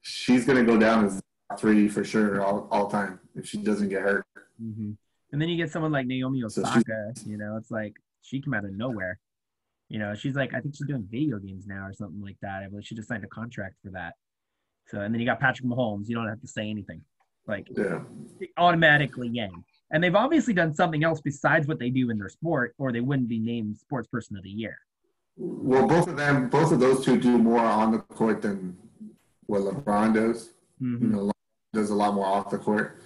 she's going to go down as top 3 for sure all time if she doesn't get hurt. And then you get someone like Naomi Osaka. You know, it's like she came out of nowhere. You know, she's like, I think she's doing video games now or something like that. I believe she just signed a contract for that. So, and then you got Patrick Mahomes. You don't have to say anything. Like, automatically yang. And they've obviously done something else besides what they do in their sport, or they wouldn't be named Sports Person of the Year. Well, both of those two do more on the court than what LeBron does. You know, LeBron does a lot more off the court.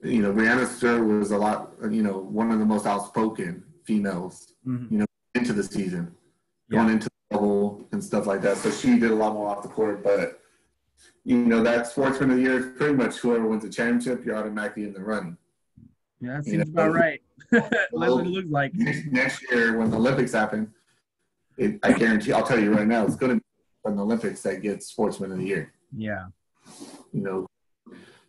You know, Breonna Stewart was a lot, you know, one of the most outspoken females, you know, into the season, going into the bubble and stuff like that. So she did a lot more off the court. But, you know, that Sportsman of the Year is pretty much whoever wins the championship, you're automatically in the running. Yeah, that seems about right. That's what it looks like. Next year, when the Olympics happen, I guarantee, I'll tell you right now, it's going to be when the Olympics that gets Sportsman of the Year. Yeah. You know,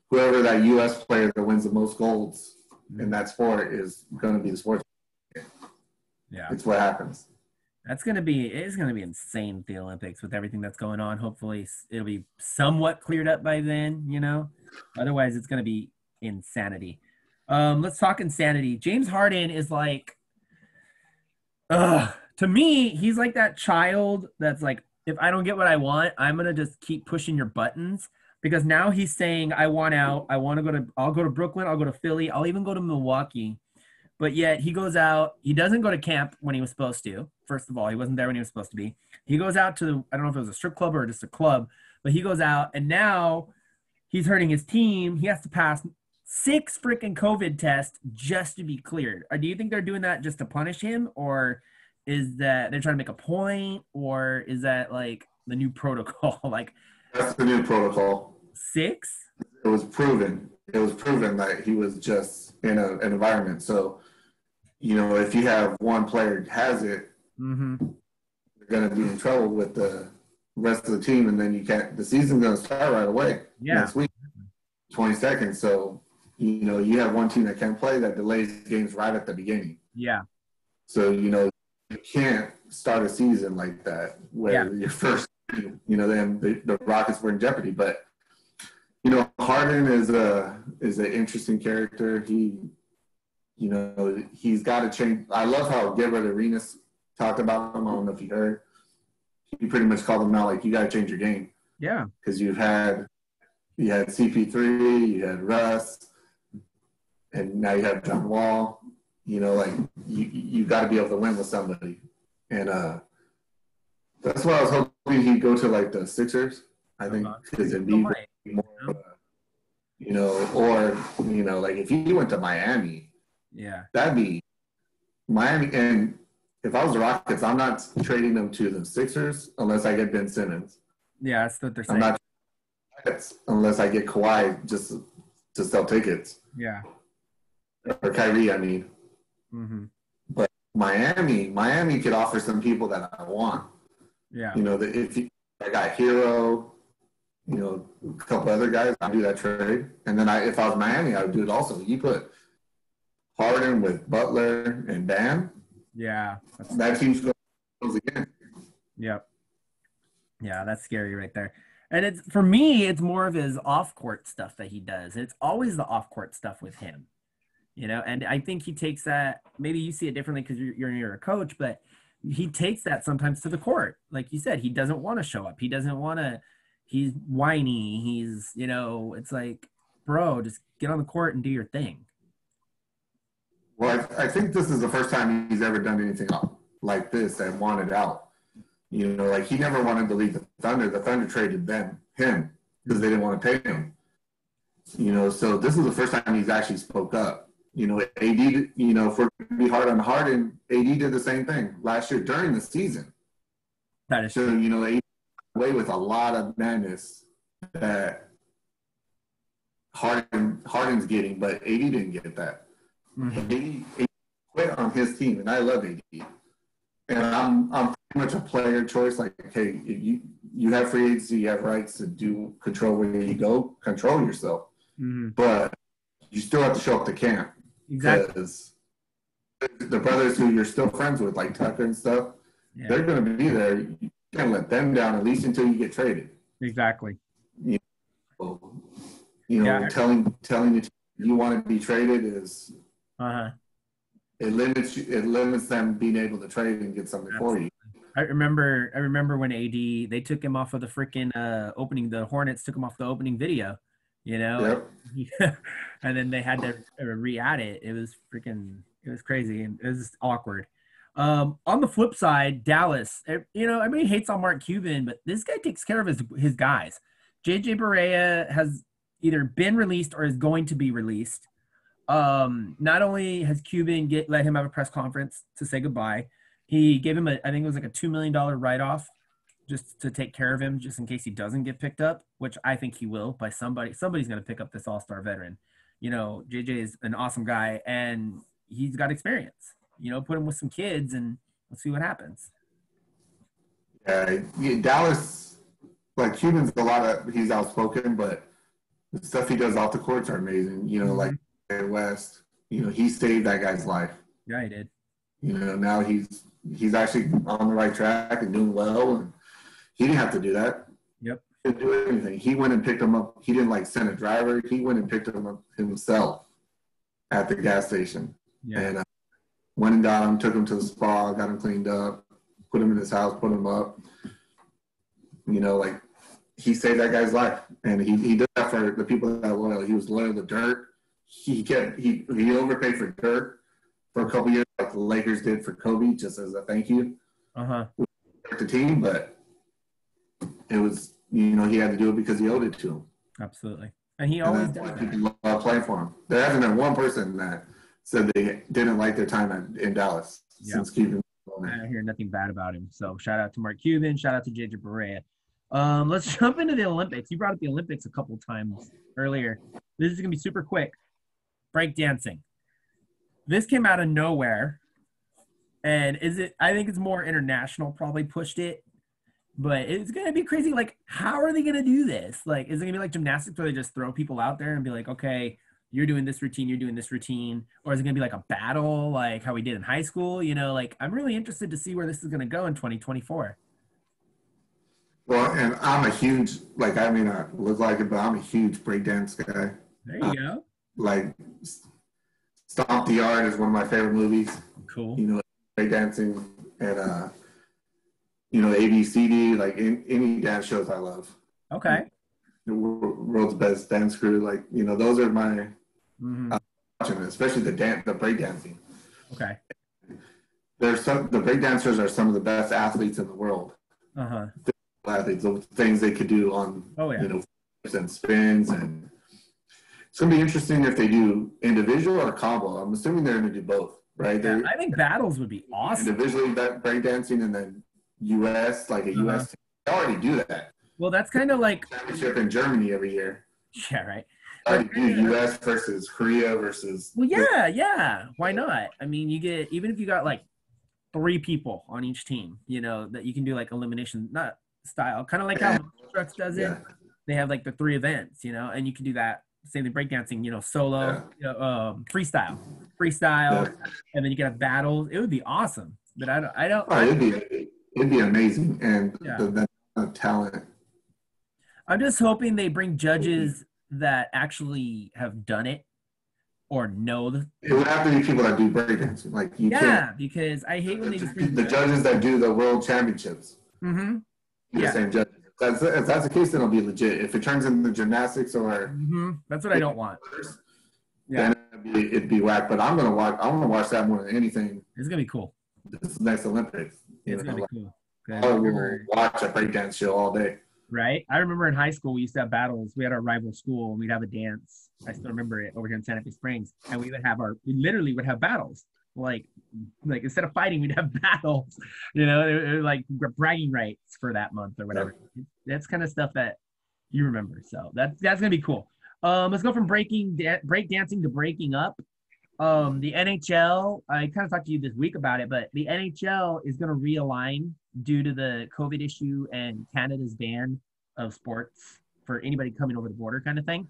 whoever that U.S. player that wins the most golds in that sport is going to be the sportsman. Yeah. It's what happens. It's gonna be insane at the Olympics with everything that's going on. Hopefully it'll be somewhat cleared up by then, you know. Otherwise it's gonna be insanity. Let's talk insanity. James Harden is like, to me, he's like that child that's like, if I don't get what I want, I'm gonna just keep pushing your buttons. Because now he's saying, I want out. I'll go to Brooklyn, I'll go to Philly, I'll even go to Milwaukee. But yet he goes out. He doesn't go to camp when he was supposed to. First of all, he wasn't there when he was supposed to be. He goes out to, I don't know if it was a strip club or just a club, but he goes out and now he's hurting his team. He has to pass 6 freaking COVID tests just to be cleared. Or do you think they're doing that just to punish him, or is that they're trying to make a point, or is that like the new protocol? Like, that's the new protocol. 6? It was proven. That he was just in an environment. So, you know, if you have one player has it, mm-hmm. you're going to be in trouble with the rest of the team, and then you can't. The season's going to start right away next week, 22nd. So, you know, you have one team that can't play that delays games right at the beginning. Yeah. So, you know, you can't start a season like that where your first, you know, then the Rockets were in jeopardy. But, you know, Harden is an interesting character. He, you know, he's got to change. I love how Gilbert Arenas talked about him. I don't know if you heard. He pretty much called him out like, you got to change your game. Yeah. Because you had CP3, you had Russ, and now you have John Wall. You know, like, you got to be able to win with somebody. And that's why I was hoping he'd go to, like, the Sixers. I think because it'd be more, you know, or, you know, like if he went to Miami, that'd be Miami. And if I was the Rockets, I'm not trading them to the Sixers unless I get Ben Simmons. Yeah, that's what they're saying. I'm not unless I get Kawhi just to sell tickets. Yeah. Or Kyrie, I mean. Mm-hmm. But Miami could offer some people that I want. Yeah. You know, I got Hero, you know, a couple other guys, I'd do that trade. And then if I was Miami, I would do it also. You put Harden with Butler and Bam. Yeah. That team's going to lose again. Yep. Yeah, that's scary right there. And for me, it's more of his off-court stuff that he does. It's always the off-court stuff with him, you know. And I think he takes that. Maybe you see it differently because you're a coach, but he takes that sometimes to the court. Like you said, he doesn't want to show up. He doesn't want to. He's whiny. He's, you know, it's like, bro, just get on the court and do your thing. Well, I think this is the first time he's ever done anything like this and wanted out. You know, like he never wanted to leave the Thunder. The Thunder traded him because they didn't want to pay him. You know, so this is the first time he's actually spoke up. You know, AD, you know, if we're going to be hard on Harden, AD did the same thing last year during the season. That is so, true. You know, AD away with a lot of madness that Harden's getting, but AD didn't get that. Mm-hmm. AD quit on his team, and I love AD. And I'm pretty much a player choice. Like, hey, you have free agency, you have rights to control where you go, control yourself. Mm-hmm. But you still have to show up to camp. Exactly. Because the brothers who you're still friends with, like Tucker and stuff, they're going to be there. You can't let them down at least until you get traded. Exactly. You know, telling the team you want to be traded is it limits them being able to trade and get something for you. I remember when AD, they took him off of the freaking opening. The Hornets took him off the opening video, you know. Yep. And then they had to re-add it. It was crazy, and it was awkward. On the flip side, Dallas, you know, everybody hates on Mark Cuban, but this guy takes care of his guys. JJ Barea has either been released or is going to be released. Not only has Cuban let him have a press conference to say goodbye, he gave him I think it was like a $2 million write-off just to take care of him, just in case he doesn't get picked up, which I think he will by somebody. Somebody's going to pick up this all-star veteran. You know, JJ is an awesome guy, and he's got experience. You know, put him with some kids, and let's see what happens. Yeah, Dallas, like Cuban's he's outspoken, but the stuff he does off the courts are amazing. You know, like West, you know, he saved that guy's life. Yeah, he did. You know, now he's he's actually on the right track and doing well. And he didn't have to do that. Yep. He didn't do anything. He went and picked him up. He didn't like send a driver. He went and picked him up himself at the gas station. Yeah. And went and got him, took him to the spa, got him cleaned up, put him in his house, put him up. You know, like he saved that guy's life. And he did that for the people that are loyal. He was loyal to Dirk. He overpaid for Dirk for a couple years, like the Lakers did for Kobe, just as a thank you. The team, but it was, you know, he had to do it because he owed it to him. Absolutely. And he always does that. People love playing for him. There hasn't been one person that said they didn't like their time in Dallas since Cuban. I hear nothing bad about him. So shout out to Mark Cuban. Shout out to JJ Barea. Let's jump into the Olympics. You brought up the Olympics a couple times earlier. This is going to be super quick. Breakdancing. This came out of nowhere. And I think it's more international probably pushed it. But it's going to be crazy. Like, how are they going to do this? Like, is it going to be like gymnastics where they just throw people out there and be like, okay, you're doing this routine, you're doing this routine? Or is it going to be like a battle like how we did in high school? You know, like, I'm really interested to see where this is going to go in 2024. Well, and I'm a huge, like, I mean, I look like it, but I'm a huge breakdance guy. There you go. Like, Stomp the Yard is one of my favorite movies. Cool. You know, breakdancing and, you know, ABCD, like any dance shows I love. Okay. The world's best dance crew, like, you know, those are my, watching it, especially the breakdancing. Okay. The breakdancers are some of the best athletes in the world. Athletes, the things they could do on, you know, flips and spins, and it's gonna be interesting if they do individual or combo. I'm assuming they're gonna do both, right? Yeah, I think battles would be awesome. Individually breakdancing, and then U.S. like a U.S. team. They already do that. Well, that's kind of like championship in Germany every year. Yeah, right. Already do U.S. versus Korea versus. Well, yeah. Why not? I mean, you get, even if you got like 3 people on each team, you know, that you can do like elimination, not style, kind of like how Struts does it. Yeah. They have like the 3 events, you know, and you can do that. Same thing, breakdancing, you know, solo, freestyle, and then you can have battles. It would be awesome, but I don't. Oh, it'd be amazing, and the talent. I'm just hoping they bring judges that actually have done it or know it would have to be people that do breakdancing, like you can't, because I hate when they just bring the judges that do the world championships. The same judges. If that's the case, then it'll be legit. If it turns into gymnastics or that's what I don't want. Then it'd be whack. But I want to watch that more than anything. It's gonna be cool. This next Olympics. It's gonna be cool. I will watch a breakdance show all day. Right. I remember in high school we used to have battles. We had our rival school and we'd have a dance. I still remember it over here in Santa Fe Springs, and we literally would have battles. Like instead of fighting, we'd have battles. You know, it was like bragging rights for that month or whatever. That's kind of stuff that you remember. So that's gonna be cool. Let's go from break dancing to breaking up. The NHL, I kind of talked to you this week about it, but the NHL is going to realign due to the COVID issue and Canada's ban of sports for anybody coming over the border kind of thing.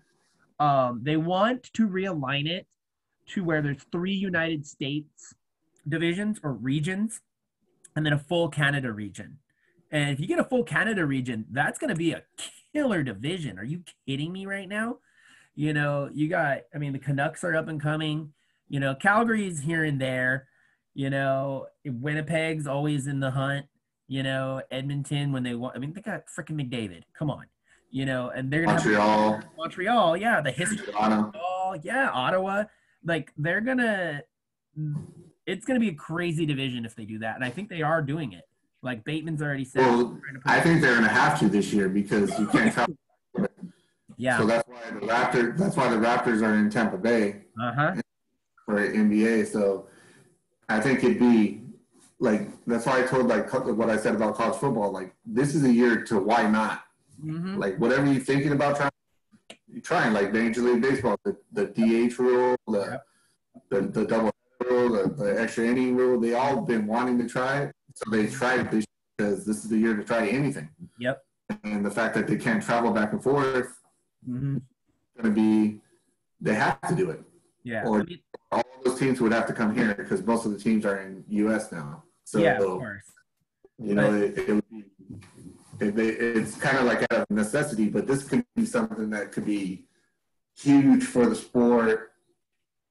They want to realign it to where there's 3 United States divisions or regions and then a full Canada region. And if you get a full Canada region, that's going to be a killer division. Are you kidding me right now? You know, the Canucks are up and coming. You know, Calgary's here and there. You know, Winnipeg's always in the hunt. You know, Edmonton, when they want, I mean, they got freaking McDavid. Come on. You know, and they're going to have Montreal, yeah, the history of Montreal, yeah, Ottawa. Like, it's going to be a crazy division if they do that. And I think they are doing it. Like, Bateman's already said. Well, I think they're going to have to this year because you can't tell. Yeah. So that's why the Raptors are in Tampa Bay. For NBA. So I think it'd be like, that's why I told like what I said about college football. Like, this is a year to why not? Like, whatever you're thinking about trying like Major League Baseball, the DH rule, the double rule, the extra inning rule, they all been wanting to try it. So they tried it this year because this is the year to try anything. Yep. And the fact that they can't travel back and forth, going to be, they have to do it. Yeah. Or all those teams would have to come here because most of the teams are in U.S. now. So, yeah, of course. You know, it's kind of like out of necessity, but this could be something that could be huge for the sport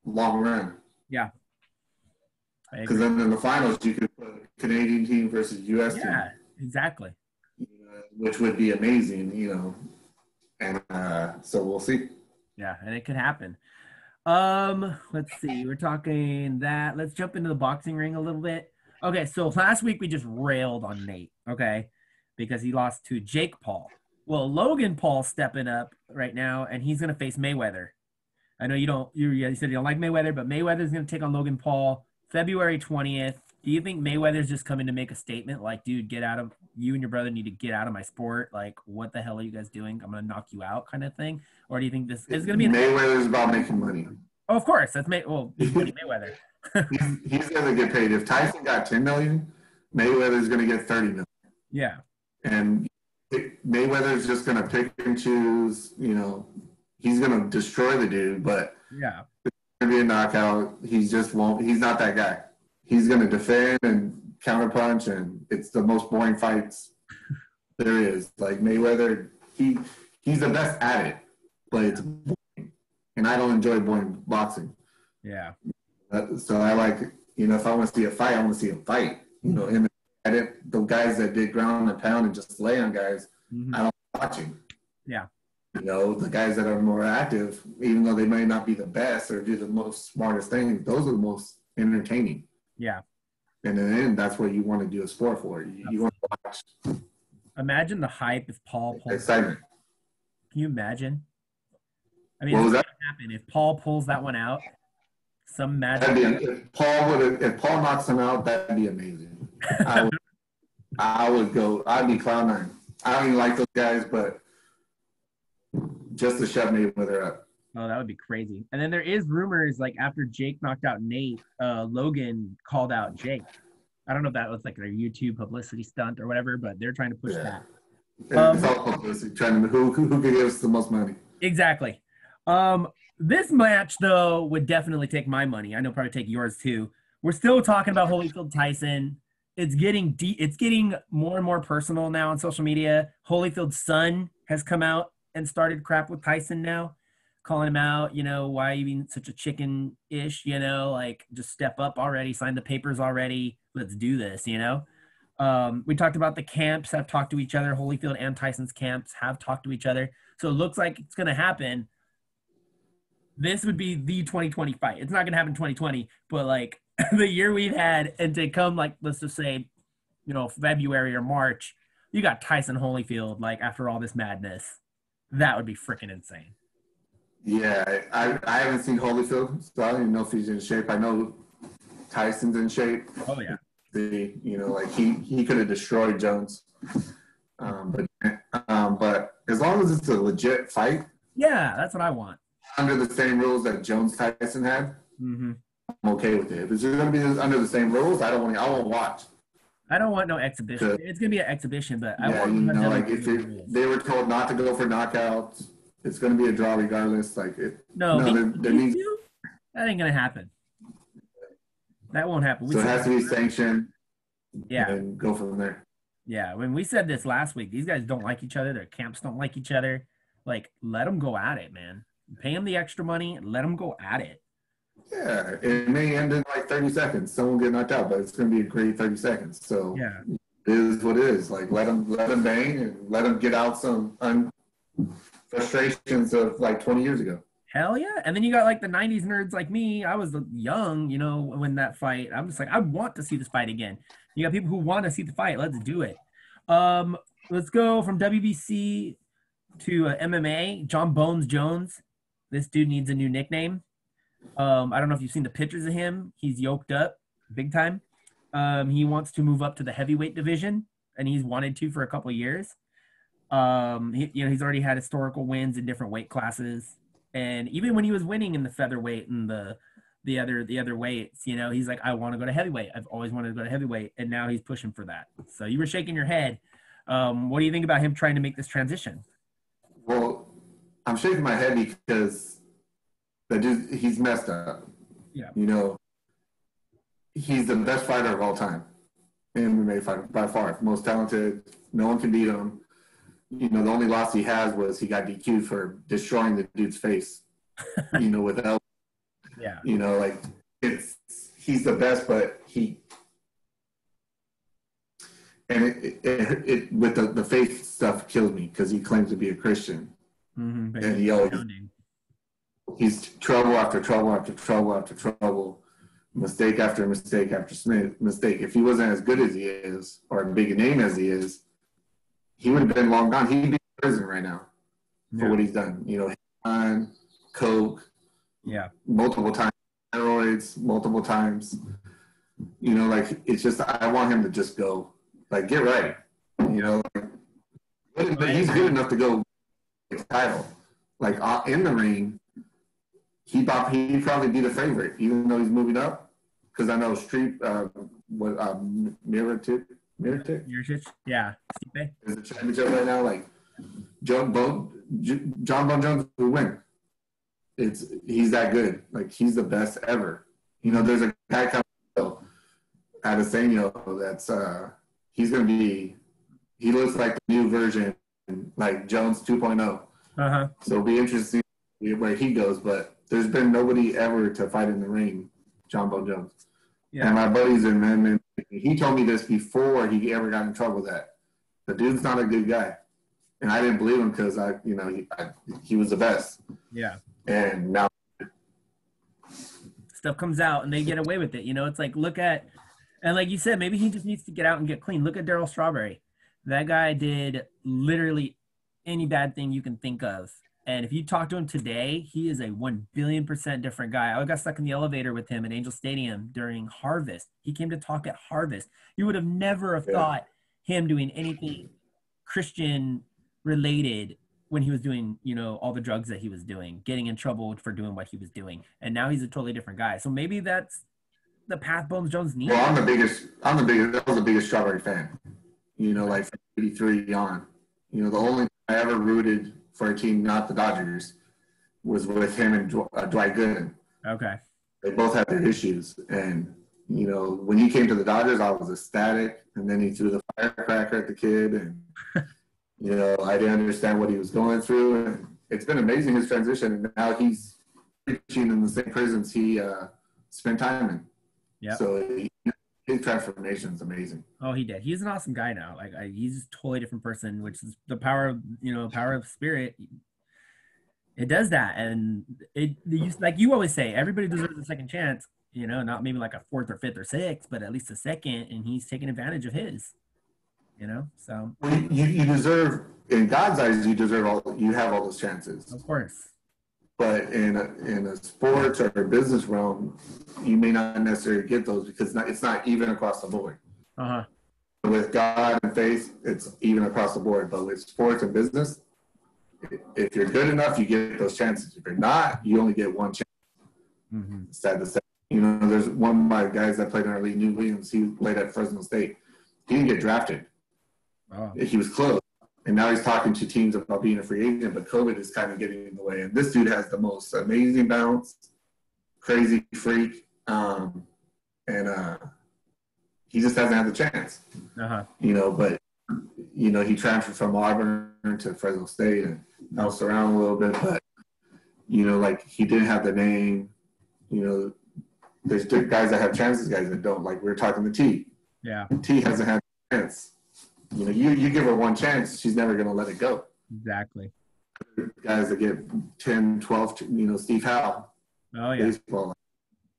long run. Yeah. Because then in the finals, you could put Canadian team versus U.S. team. Yeah, exactly. Which would be amazing, you know. And so we'll see. Yeah, and it could happen. Let's see. We're talking that. Let's jump into the boxing ring a little bit. Okay, so last week we just railed on Nate, okay, because he lost to Jake Paul. Well, Logan Paul's stepping up right now, and he's going to face Mayweather. I know you said you don't like Mayweather, but Mayweather's going to take on Logan Paul February 20th. Do you think Mayweather's just coming to make a statement like, dude, you and your brother need to get out of my sport? Like, what the hell are you guys doing? I'm going to knock you out kind of thing? Or do you think this is going to be Mayweather's about making money. Oh, of course. That's Mayweather. he's going to get paid. If Tyson got $10 million, Mayweather's going to get $30 million. Yeah. And Mayweather's just going to pick and choose, you know, he's going to destroy the dude, but yeah, it's going to be a knockout. He's not that guy. He's going to defend and counterpunch, and it's the most boring fights there is. Like Mayweather, he's the best at it, but it's boring. And I don't enjoy boring boxing. Yeah. So I like, you know, if I want to see a fight, I want to see a fight. You know, the guys that did ground and pound and just lay on guys, I don't watching. Yeah. You know, the guys that are more active, even though they might not be the best or do the most smartest things, those are the most entertaining. Yeah. And in the end, that's what you want to do a sport for. You want to watch. Imagine the hype if Paul pulls. Excitement. Can you imagine? I mean, what was that? Happen if Paul pulls that one out. Some magic. If Paul knocks him out, that'd be amazing. I would go. I'd be cloud nine. I don't even like those guys, but just to shut Mayweather up. Oh, that would be crazy. And then there is rumors like after Jake knocked out Nate, Logan called out Jake. I don't know if that was like their YouTube publicity stunt or whatever, but they're trying to push that. It's all publicity, trying to who can give us the most money. Exactly. This match though would definitely take my money. I know probably take yours too. We're still talking about Holyfield Tyson. It's getting more and more personal now on social media. Holyfield's son has come out and started crap with Tyson now, calling him out, you know, why are you being such a chicken-ish, you know, like just step up already, sign the papers already, let's do this, you know. We talked about the camps have talked to each other. Holyfield and Tyson's camps have talked to each other. So it looks like it's going to happen. This would be the 2020 fight. It's not going to happen in 2020, but like the year we've had, and to come like, let's just say, you know, February or March, you got Tyson Holyfield, like after all this madness, that would be freaking insane. Yeah, I haven't seen Holyfield, so I don't even know if he's in shape. I know Tyson's in shape. Oh yeah. You know, like he could have destroyed Jones, but as long as it's a legit fight. Yeah, that's what I want. Under the same rules that Jones Tyson had, I'm okay with it. If it's going to be under the same rules, I won't watch. I don't want no exhibition. It's going to be an exhibition, but I want. You know, like if they were told not to go for knockouts, it's going to be a draw regardless. Like that ain't going to happen. That won't happen. So it has to be sanctioned. Yeah. And go from there. Yeah. When we said this last week, these guys don't like each other. Their camps don't like each other. Like, let them go at it, man. Pay them the extra money and let them go at it. Yeah. It may end in like 30 seconds. Someone get knocked out, but it's going to be a great 30 seconds. So yeah, it is what it is. Like, let them bang and let them get out some frustrations of like 20 years ago. Hell yeah. And then you got like the 90s nerds like me. I was young, you know, when that fight. I'm just like, I want to see this fight again. You got people who want to see the fight. Let's do it. Let's go from WBC to MMA. John Bones Jones. This dude needs a new nickname. I don't know if you've seen the pictures of him. He's yoked up big time. He wants to move up to the heavyweight division, and he's wanted to for a couple of years. He's already had historical wins in different weight classes. And even when he was winning in the featherweight and the other weights, you know, he's like, I want to go to heavyweight. I've always wanted to go to heavyweight, and now he's pushing for that. So you were shaking your head. What do you think about him trying to make this transition? Well, I'm shaking my head because that dude, he's messed up. Yeah. You know, he's the best fighter of all time. MMA fighter by far, most talented. No one can beat him. You know, the only loss he has was he got DQ'd for destroying the dude's face. You know, with L. Yeah. You know, like he's the best, but it with the faith stuff kills me because he claims to be a Christian, and he's trouble after trouble after trouble after trouble, mistake after mistake after mistake. If he wasn't as good as he is, or a big name as he is, he would have been long gone. He'd be in prison right now for what he's done. You know, heroin, coke, multiple times, steroids, multiple times. You know, like it's just I want him to just go. Like, get right, you know. But he's good enough to go get the title. Like, in the ring, he'd probably be the favorite, even though he's moving up. Because I know Mirotic? Yeah. Is a championship right now. Like, John Bone Jones will win. He's that good. Like, he's the best ever. You know, there's a guy coming out of Adesanya that's he's going to be – he looks like the new version, like Jones 2.0. So it'll be interesting where he goes. But there's been nobody ever to fight in the ring, John Bone Jones. Yeah. And my buddies in MMA, he told me this before he ever got in trouble that the dude's not a good guy. And I didn't believe him because, he was the best. Yeah. And now stuff comes out and they get away with it. You know, it's like and like you said, maybe he just needs to get out and get clean. Look at Darryl Strawberry. That guy did literally any bad thing you can think of. And if you talk to him today, he is a 1,000,000,000% different guy. I got stuck in the elevator with him at Angel Stadium during Harvest. He came to talk at Harvest. You would have never thought him doing anything Christian related when he was doing, you know, all the drugs that he was doing, getting in trouble for doing what he was doing. And now he's a totally different guy. So maybe that's the path Bones Jones needs. Well, I was the biggest Strawberry fan. You know, like from 83 on. You know, the only time I ever rooted for a team, not the Dodgers, was with him and Dwight Gooden. Okay. They both had their issues. And, you know, when he came to the Dodgers, I was ecstatic. And then he threw the firecracker at the kid. And, you know, I didn't understand what he was going through. And it's been amazing, his transition. And now he's preaching in the same prisons he spent time in. Yeah. So his transformation is amazing. Oh, he did. He's an awesome guy now. Like he's a totally different person, which is the power of spirit. It does that, and like you always say, everybody deserves a second chance. You know, not maybe like a fourth or fifth or sixth, but at least a second, and he's taking advantage of his. You know, so you deserve, in God's eyes, you have all those chances. Of course. But in a sports or a business realm, you may not necessarily get those because it's not even across the board. With God and faith, it's even across the board. But with sports and business, if you're good enough, you get those chances. If you're not, you only get one chance. Sad to say. You know, there's one of my guys that played in our league, New Williams. He played at Fresno State. He didn't get drafted. He was close. And now he's talking to teams about being a free agent, but COVID is kind of getting in the way. And this dude has the most amazing bounce, crazy freak, and he just hasn't had the chance. You know, but, you know, he transferred from Auburn to Fresno State and bounced around a little bit. But, you know, like he didn't have the name. You know, there's guys that have chances, guys that don't. Like we were talking to T. Yeah. T hasn't had a chance. You know, you give her one chance, she's never going to let it go. Exactly. Guys that get 10, 12, you know, Steve Howe. Oh, yeah. Baseball.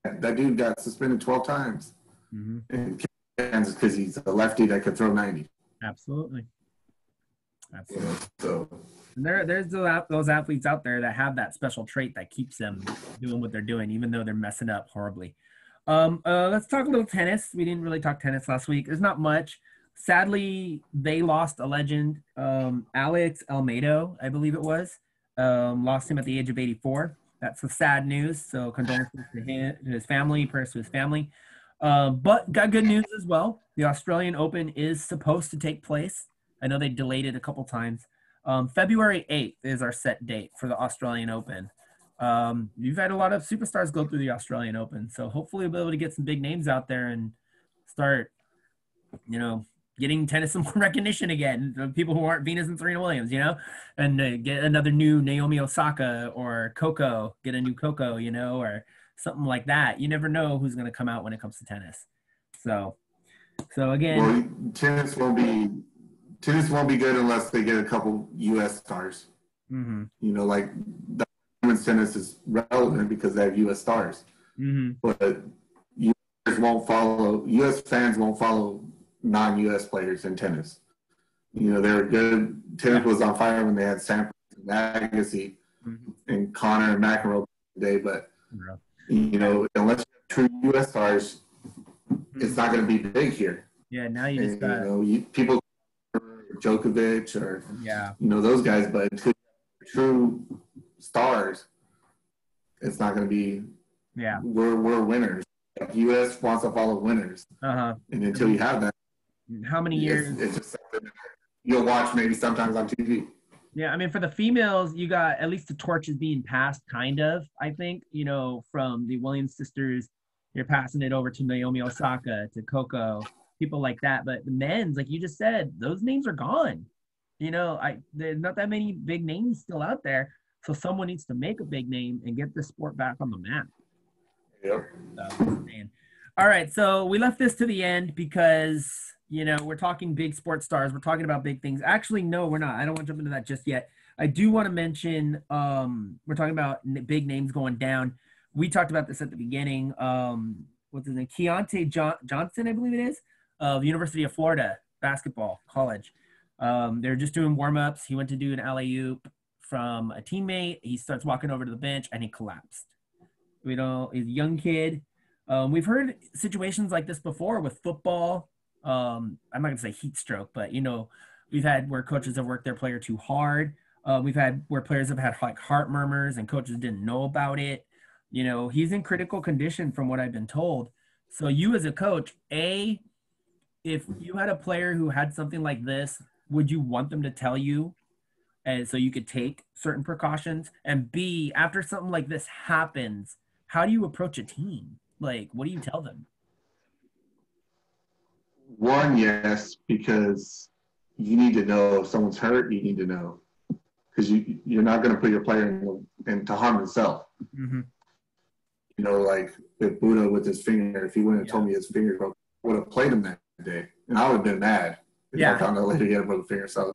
That dude got suspended 12 times. In Kansas because he's a lefty that could throw 90. Absolutely. You know, so. And there's those athletes out there that have that special trait that keeps them doing what they're doing, even though they're messing up horribly. Let's talk a little tennis. We didn't really talk tennis last week. There's not much. Sadly, they lost a legend, Alex Almeida, I believe it was. Lost him at the age of 84. That's the sad news. So condolences to him, to his family, prayers to his family. But got good news as well. The Australian Open is supposed to take place. I know they delayed it a couple times. February 8th is our set date for the Australian Open. You've had a lot of superstars go through the Australian Open, so hopefully we'll be able to get some big names out there and start you know, getting tennis some more recognition again. People who aren't Venus and Serena Williams, you know, and get another new Naomi Osaka or Coco, get a new Coco, you know, or something like that. You never know who's going to come out when it comes to tennis. So again, well, tennis won't be good unless they get a couple U.S. stars. mm-hmm. You know, like the women's tennis is relevant because they have U.S. stars, but U.S. fans won't follow non-U.S. players in tennis. You know, they're good. Tennis was on fire when they had Sampras and Agassi and Connor and McEnroe today, but you know, unless you have true U.S. stars, it's not going to be big here. Yeah, now you just got, you know, people, Djokovic or you know, those guys, but true stars, it's not going to be. Yeah, we're winners. U.S. wants to follow winners, and until you have that, how many years? It's just something that you'll watch maybe sometimes on TV. Yeah, I mean, for the females, you got at least the torch is being passed, kind of. I think, you know, from the Williams sisters, you're passing it over to Naomi Osaka, to Coco, people like that. But the men's, like you just said, those names are gone. You know, there's not that many big names still out there. So someone needs to make a big name and get the sport back on the map. Yep. So, all right, so we left this to the end because, you know, we're talking big sports stars. We're talking about big things. Actually, no, we're not. I don't want to jump into that just yet. I do want to mention we're talking about big names going down. We talked about this at the beginning. What's his name? Keontae Johnson, I believe it is, of University of Florida basketball college. They're just doing warm-ups. He went to do an alley-oop from a teammate. He starts walking over to the bench, and he collapsed. He's a young kid. We've heard situations like this before with football. I'm not going to say heat stroke, but, you know, we've had where coaches have worked their player too hard. We've had where players have had like heart murmurs and coaches didn't know about it. You know, he's in critical condition from what I've been told. So you as a coach, if you had a player who had something like this, would you want them to tell you and so you could take certain precautions? And B, after something like this happens, how do you approach a team? Like, what do you tell them? One, yes, because you need to know if someone's hurt. You need to know because you're not going to put your player in to harm himself. Mm-hmm. You know, like with Buddha with his finger. If he wouldn't have told me his finger broke, I would have played him that day, and I would have been mad if I found out later he had a broken finger. So,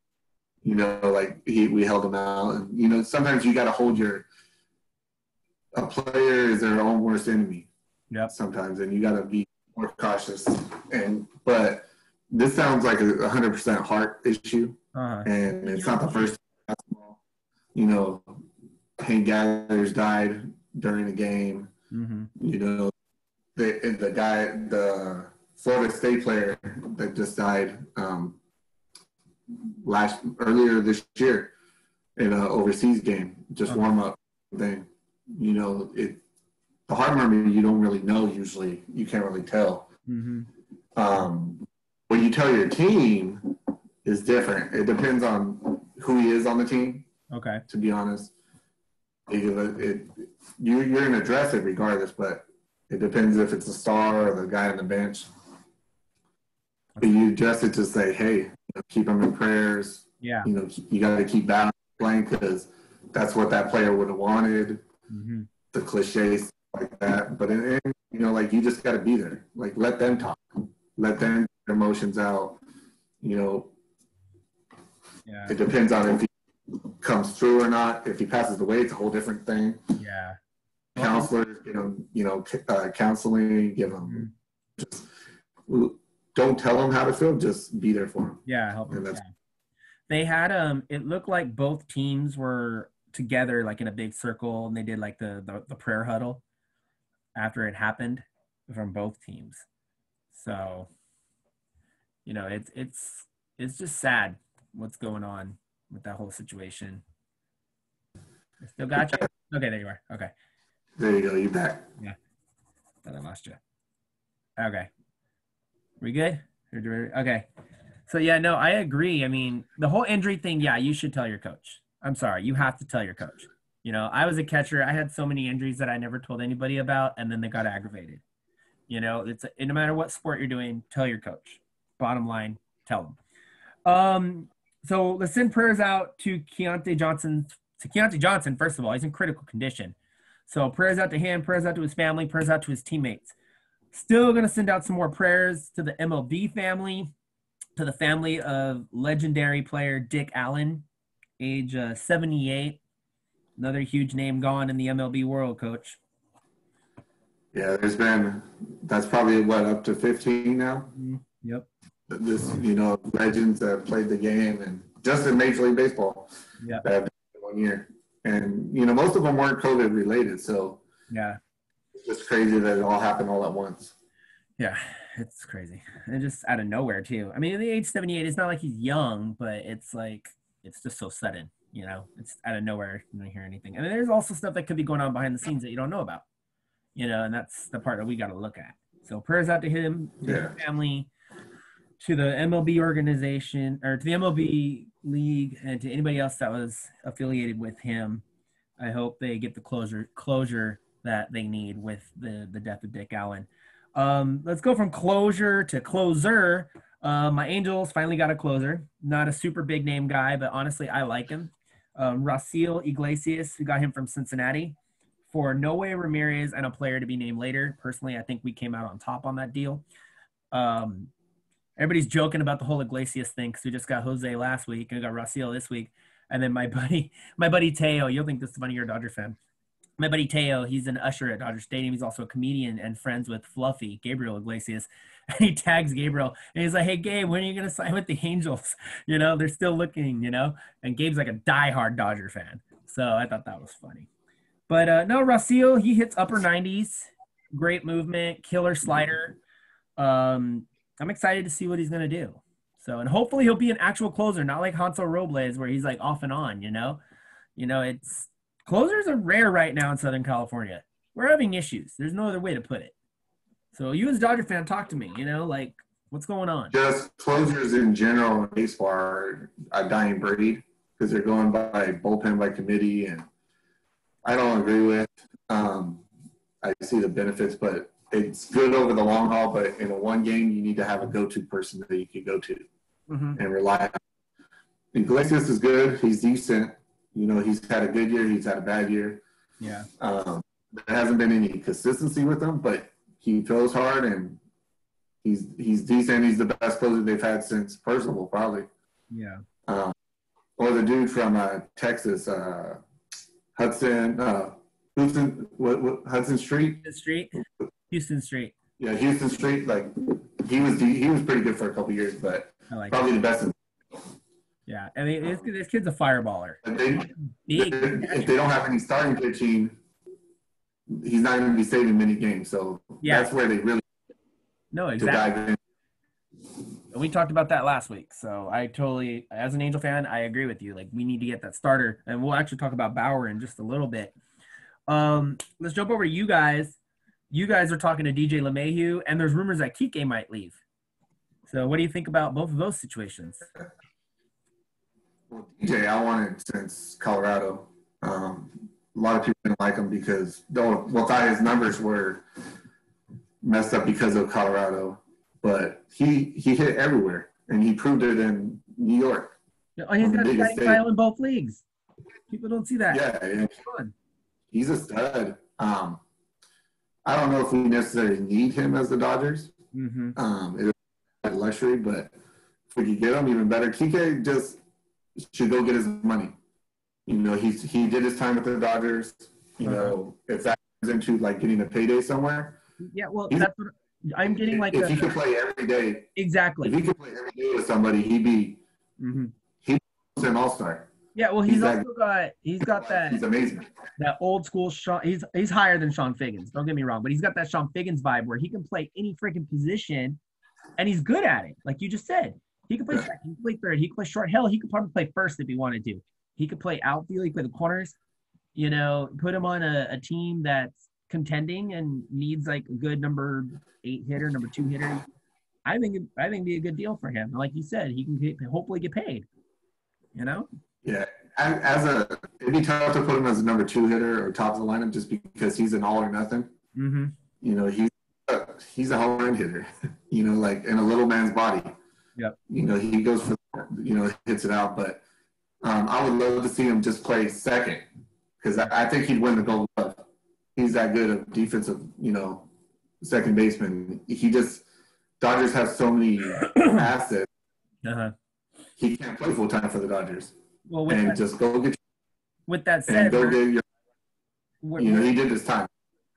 you know, like we held him out, and you know, sometimes you got to hold a player is their own worst enemy. Yeah. Sometimes, and you got to be more cautious. But this sounds like 100% heart issue, and it's not the first basketball. You know, Hank Gathers died during the game. Mm-hmm. You know, the Florida State player that just died earlier this year in an overseas game, just warm up thing. You know, the heart murmur you don't really know usually. You can't really tell. Mm-hmm. What you tell your team is different. It depends on who he is on the team. Okay. To be honest, you're going to address it regardless, but it depends if it's a star or the guy on the bench. But you address it to say, hey, you know, keep them in prayers. Yeah. You know, you got to keep battling playing because that's what that player would have wanted. Mm-hmm. The cliches like that, but you know, like you just got to be there. Like let them talk, let them get their emotions out. You know, it depends on if he comes through or not. If he passes away, it's a whole different thing. Yeah, counselors, give him, you know, counseling, give him. Just don't tell him how to feel. Just be there for him. Yeah, help him. They had it looked like both teams were together, like in a big circle, and they did like the prayer huddle after it happened from both teams. So, you know, it's just sad what's going on with that whole situation. I still got you? Okay, there you are. Okay. There you go. You're back. Yeah. Thought I lost you. Okay. We good? Okay. So, yeah, no, I agree. I mean, the whole injury thing, yeah, you should tell your coach. I'm sorry. You have to tell your coach. You know, I was a catcher. I had so many injuries that I never told anybody about, and then they got aggravated. You know, no matter what sport you're doing, tell your coach. Bottom line, tell them. So let's send prayers out to Keontae Johnson. First of all, he's in critical condition. So prayers out to him, prayers out to his family, prayers out to his teammates. Still going to send out some more prayers to the MLB family, to the family of legendary player Dick Allen, age 78. Another huge name gone in the MLB world, Coach. Yeah, that's probably up to 15 now? Mm-hmm. Yep. Legends that played the game and just in Major League Baseball that have done it 1 year. And, most of them weren't COVID related. So, yeah, it's just crazy that it all happened all at once. Yeah, it's crazy. And just out of nowhere, too. I mean, at the age 78, it's not like he's young, but it's like, it's just so sudden, It's out of nowhere. You don't hear anything. And there's also stuff that could be going on behind the scenes that you don't know about, and that's the part that we got to look at. So prayers out to him, to his family, to the MLB organization, or to the MLB league, and to anybody else that was affiliated with him. I hope they get the closure that they need with the death of Dick Allen. Let's go from closure to closer. My Angels finally got a closer. Not a super big name guy, but honestly, I like him. Raciel Iglesias, who got him from Cincinnati, for Noe Ramirez and a player to be named later. Personally, I think we came out on top on that deal. Everybody's joking about the whole Iglesias thing because we just got Jose last week and we got Raciel this week. And then my buddy Teo, you'll think this is funny, you're a Dodger fan. My buddy Teo, he's an usher at Dodger Stadium. He's also a comedian and friends with Fluffy, Gabriel Iglesias. And he tags Gabriel and he's like, hey, Gabe, when are you going to sign with the Angels? They're still looking, And Gabe's like a diehard Dodger fan. So I thought that was funny. But no, Raciel, he hits upper 90s. Great movement, killer slider. I'm excited to see what he's going to do. So, and hopefully he'll be an actual closer, not like Hansel Robles where he's like off and on, It's closers are rare right now in Southern California. We're having issues. There's no other way to put it. So you as a Dodger fan, talk to me, what's going on? Just closers in general in baseball are a dying breed because they're going by bullpen by committee, and I don't agree with. I see the benefits, but it's good over the long haul. But in a one game, you need to have a go-to person that you can go to and rely on. Iglesias is good. He's decent. He's had a good year. He's had a bad year. Yeah. There hasn't been any consistency with him, but he throws hard and he's decent. He's the best closer they've had since Percival, probably. Yeah. Or the dude from Texas, Hudson Street. Houston Street. Yeah, Houston Street. Like he was pretty good for a couple years, but probably the best. Yeah, I mean, this kid's a fireballer. If they don't have any starting pitching, he's not going to be saving many games. So that's where they really dive in. We talked about that last week. So I totally, as an Angel fan, I agree with you. Like, we need to get that starter. And we'll actually talk about Bauer in just a little bit. Let's jump over to you guys. You guys are talking to DJ LeMahieu, and there's rumors that Kike might leave. So what do you think about both of those situations? Well, DJ, I wanted since Colorado. A lot of people didn't like him because thought his numbers were messed up because of Colorado. But he hit everywhere, and he proved it in New York. Oh, he's got a batting title in both leagues. People don't see that. Yeah, he's a stud. I don't know if we necessarily need him as the Dodgers. It's a luxury, but if we could get him, even better. Kike just should go get his money. He did his time with the Dodgers. If that turns into like getting a payday somewhere. Yeah, well, that's what I'm getting. Like, if he could play every day, exactly. If he could play every day with somebody, he'd be an all-star. Yeah, well, he's got that. He's amazing. That old school Sean. He's higher than Sean Figgins. Don't get me wrong, but he's got that Sean Figgins vibe where he can play any freaking position, and he's good at it. Like you just said, he can play second, he can play third, he can play short. Hell, he could probably play first if he wanted to. He could play outfield. He could play the corners. Put him on a team that's contending and needs like a good number 8 hitter, number 2 hitter. I think it'd be a good deal for him. And like you said, he can hopefully get paid. Yeah, it'd be tough to put him as a number 2 hitter or top of the lineup just because he's an all or nothing. He's a home run hitter. Like in a little man's body. Yep. You know, he goes for, you know, hits it out. But I would love to see him just play second because I think he'd win the Gold Glove. He's that good of defensive, you know, second baseman. Dodgers have so many assets. He can't play full time for the Dodgers. Well, just go get. With that said, go get your. You know, he did his time.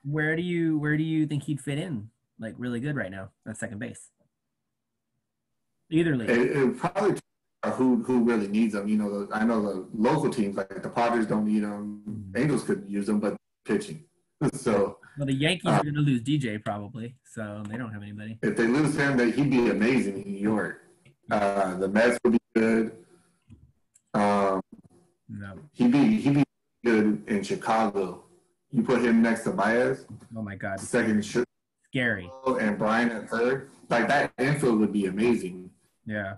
Where do you think he'd fit in? Like really good right now at second base. Either league. It probably who really needs him. You know, I know the local teams like the Padres don't need him. Angels could use him, but pitching. So. Well, the Yankees are going to lose DJ probably, so they don't have anybody. If they lose him, he'd be amazing in New York. The Mets would be good. No. He'd be good in Chicago. You put him next to Baez. Oh my God. Second, scary. And Brian at third. Like that infield would be amazing. Yeah.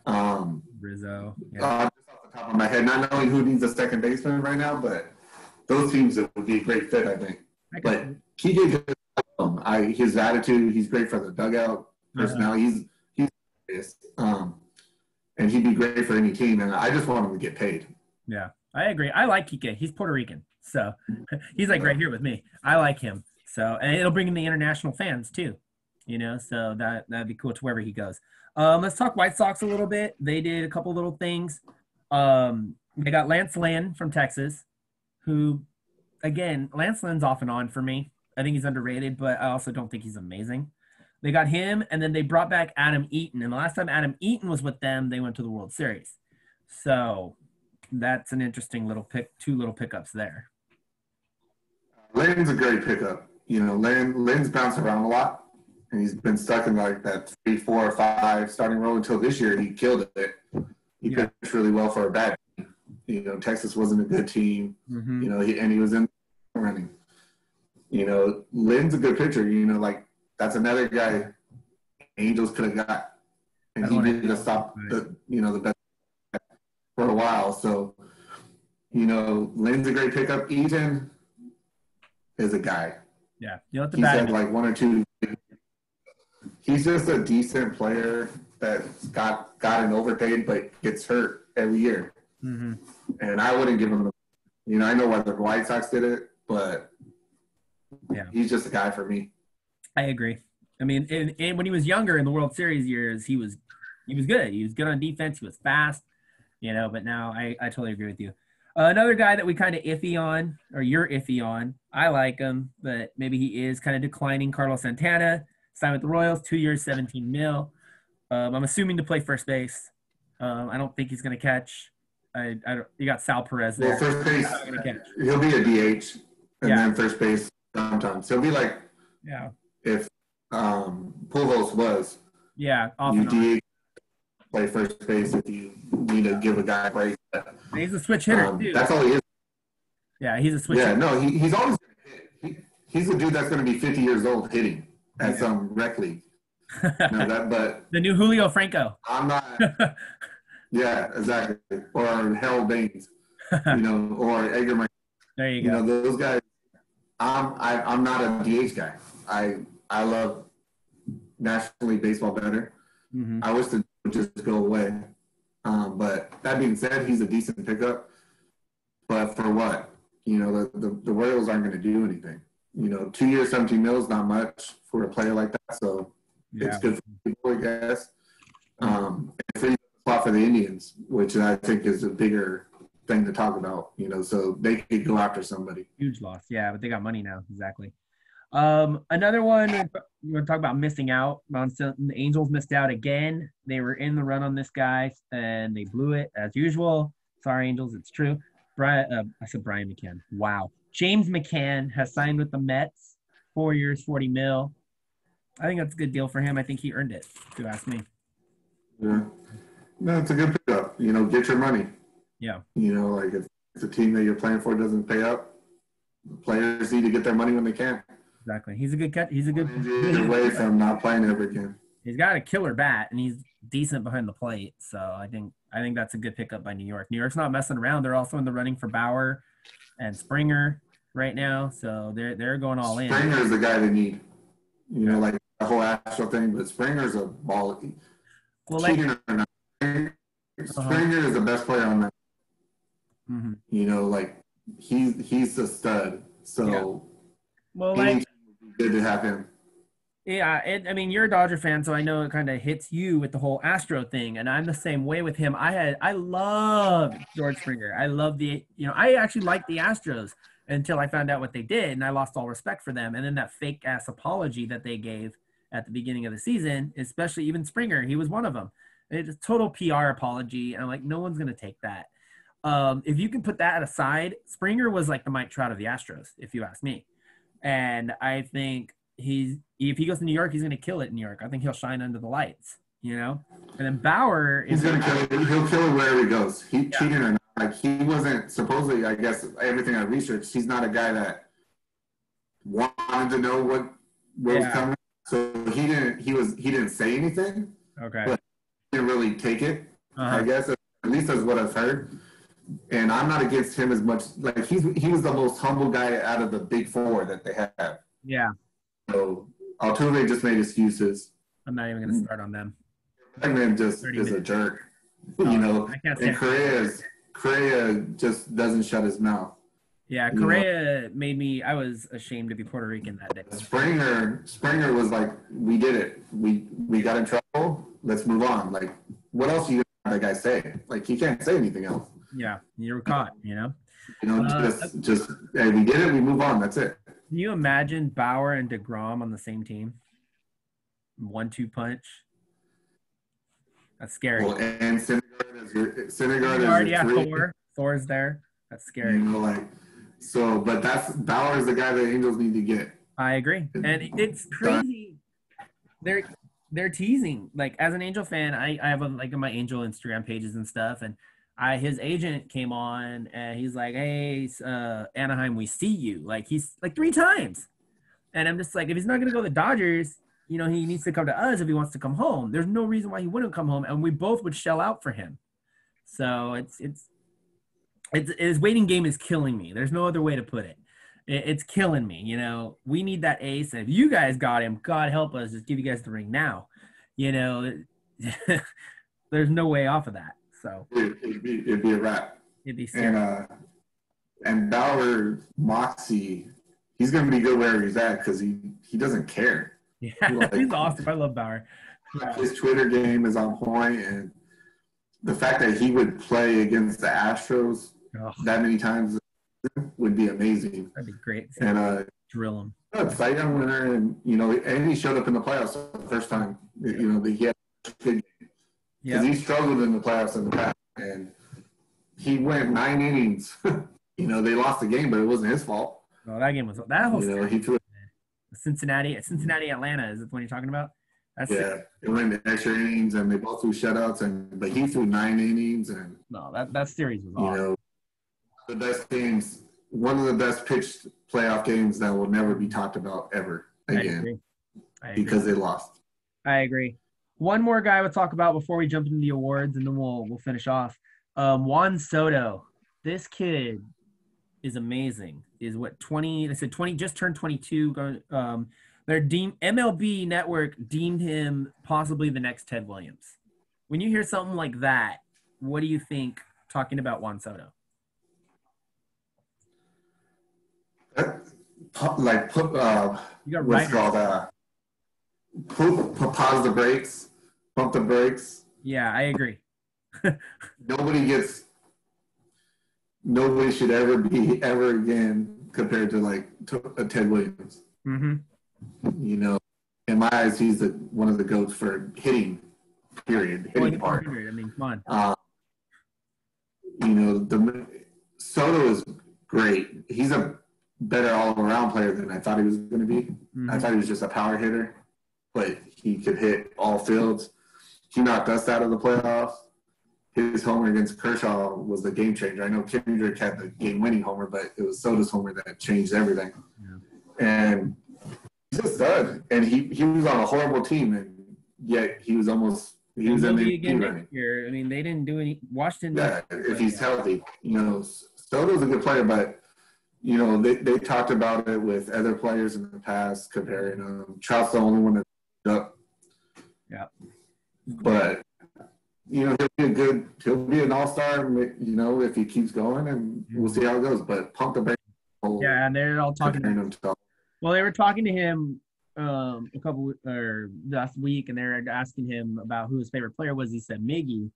Rizzo. Yeah. Just off the top of my head, not knowing who needs a second baseman right now, but those teams would be a great fit, I think. But Kike, his attitude, he's great for the dugout. Personality, he's and he'd be great for any team. And I just want him to get paid. Yeah, I agree. I like Kike. He's Puerto Rican, so he's like right here with me. I like him. So, and it'll bring in the international fans too, you know. So that'd be cool to wherever he goes. Let's talk White Sox a little bit. They did a couple little things. They got Lance Lynn from Texas, who, again, Lance Lynn's off and on for me. I think he's underrated, but I also don't think he's amazing. They got him, and then they brought back Adam Eaton. And the last time Adam Eaton was with them, they went to the World Series. So that's an interesting two little pickups there. Lynn's a great pickup. You know, Lynn's bounced around a lot, and he's been stuck in like that 3, 4, or 5 starting role until this year. He killed it. He pitched really well for a bad team. You know, Texas wasn't a good team. Mm-hmm. You know, he was in running. You know, Lynn's a good pitcher. You know, like that's another guy Angels could have got, and he did stop the best for a while. So, you know, Lynn's a great pickup. Eaton is a guy. Yeah, you know, he's had like 1 or 2. He's just a decent player that's gotten overpaid, but gets hurt every year. Mm-hmm. And I wouldn't give him you know, I know why the White Sox did it, but he's just a guy for me. I agree. I mean, and when he was younger in the World Series years, he was good. He was good on defense. He was fast, you know, but now I totally agree with you. Another guy that we kind of iffy on, or you're iffy on, I like him, but maybe he is kind of declining. Carlos Santana signed with the Royals, 2 years, $17 million. I'm assuming to play first base. I don't think he's going to catch. You got Sal Perez there. Well, first base, he'll be a DH, and then first base sometimes. He'll be like if Pujols was. Yeah, you DH, play first base if you need to give a guy a break. He's a switch hitter, too. That's all he is. Yeah, he's a switch hitter. Yeah, no, he's always going to hit. He's a dude that's going to be 50 years old hitting at some rec league. But the new Julio Franco. I'm not. Yeah, exactly. Or Harold Baines, you know, or Edgar McKenna. There you go. You know, those guys. I'm not a DH guy. I love National League Baseball better. Mm-hmm. I wish it would just go away. But that being said, he's a decent pickup. But for what? You know, the Royals aren't going to do anything. You know, 2 years, $17 million is not much for a player like that. So it's good for people, I guess. And free spot for the Indians, which I think is a bigger thing to talk about. You know, so they could go after somebody. Huge loss, yeah, but they got money now. Exactly. Another one we're going to talk about missing out. The Angels missed out again. They were in the run on this guy, and they blew it as usual. Sorry, Angels, it's true. I said Brian McCann. Wow. James McCann has signed with the Mets, 4 years, $40 million. I think that's a good deal for him. I think he earned it, if you ask me. Yeah. No, it's a good pickup. You know, get your money. Yeah. You know, like if the team that you're playing for doesn't pay up, players need to get their money when they can. Exactly. He's a good cut. He's a good away from not playing ever again. He's got a killer bat, and he's decent behind the plate. So I think that's a good pickup by New York. New York's not messing around. They're also in the running for Bauer and Springer right now, so they're going all in. Springer's the guy they need. You know, like the whole Astro thing, but Springer's a ball. Well, like, Springer is the best player on that. Mm-hmm. You know, like he's a stud. So well, like good to have him. Yeah, I mean, you're a Dodger fan, so I know it kind of hits you with the whole Astro thing, and I'm the same way with him. I love George Springer. I love I actually liked the Astros until I found out what they did, and I lost all respect for them. And then that fake ass apology that they gave at the beginning of the season, especially even Springer, he was one of them. It's a total PR apology, and I'm like, no one's gonna take that. If you can put that aside, Springer was like the Mike Trout of the Astros, if you ask me, and I think if he goes to New York, he's going to kill it in New York. I think he'll shine under the lights, And then Bauer he's going to kill it. He'll kill it wherever he goes. Cheating or not. Like, he wasn't supposedly, I guess, everything I researched, he's not a guy that wanted to know what was coming. So he didn't say anything. Okay. But he didn't really take it, I guess. At least that's what I've heard. And I'm not against him as much. Like, he was the most humble guy out of the big four that they have. Yeah. So Altuve just made excuses. I'm not even going to start on them. Bregman just is a jerk, I can't say. And Correa just doesn't shut his mouth. Yeah, Correa made me. I was ashamed to be Puerto Rican that day. Springer was like, "We did it. We got in trouble. Let's move on." Like, what else you have that guy say? Like, he can't say anything else. Yeah, you were caught. Just hey, we did it. We move on. That's it. Can you imagine Bauer and DeGrom on the same team? 1-2 punch. That's scary. Well, and Syndergaard is your Thor's there. That's scary. But Bauer is the guy the Angels need to get. I agree, and it's crazy. They're teasing. Like, as an Angel fan, I have my Angel Instagram pages and stuff, and his agent came on and he's like, "Hey, Anaheim, we see you." Like, he's like 3 times. And I'm just like, if he's not going to go to the Dodgers, he needs to come to us if he wants to come home. There's no reason why he wouldn't come home. And we both would shell out for him. So his waiting game is killing me. There's no other way to put it. It's killing me. We need that ace. And if you guys got him, God help us, just give you guys the ring now. There's no way off of that. So it'd be a wrap. It'd be scary. And Bauer Moxie, he's gonna be good wherever he's at because he doesn't care. Yeah, he's awesome. I love Bauer. His Twitter game is on point, and the fact that he would play against the Astros that many times would be amazing. That'd be great. And drill him. Cy Young winner, and and he showed up in the playoffs the first time. He had a good. Because he struggled in the playoffs in the past, and he went 9 innings. They lost the game, but it wasn't his fault. No, that game was that whole. He threw Cincinnati, Atlanta. Is it what you're talking about? It went to extra innings, and they both threw shutouts, but he threw 9 innings, and that series was awesome. The best games, one of the best pitched playoff games that will never be talked about ever again, I agree. Because they lost. I agree. One more guy we'll talk about before we jump into the awards, and then we'll finish off. Juan Soto. This kid is amazing. Is what 20? They said 20. Just turned 22. Their MLB Network deemed him possibly the next Ted Williams. When you hear something like that, what do you think? Talking about Juan Soto. You got what's called pause the brakes. Pump the brakes. Yeah, I agree. Nobody should ever be ever again compared to a Ted Williams. Mm-hmm. In my eyes, he's one of the GOATs for hitting. Period. Hitting part. I mean, come on. Soto is great. He's a better all-around player than I thought he was going to be. Mm-hmm. I thought he was just a power hitter, but he could hit all fields. He knocked us out of the playoffs. His homer against Kershaw was the game changer. I know Kendrick had the game-winning homer, but it was Soto's homer that changed everything. Yeah. And he's a stud. And he was on a horrible team, and yet he was in the again next year. I mean, they didn't do any. Washington. Yeah, if he's healthy, Soto's a good player, but they talked about it with other players in the past, comparing Trout's the only one that up. Yeah. But he'll be an all-star, if he keeps going, and we'll see how it goes. But pump the brakes. Yeah, and they're all talking. Well, they were talking to him last week, and they're asking him about who his favorite player was. He said Miggy,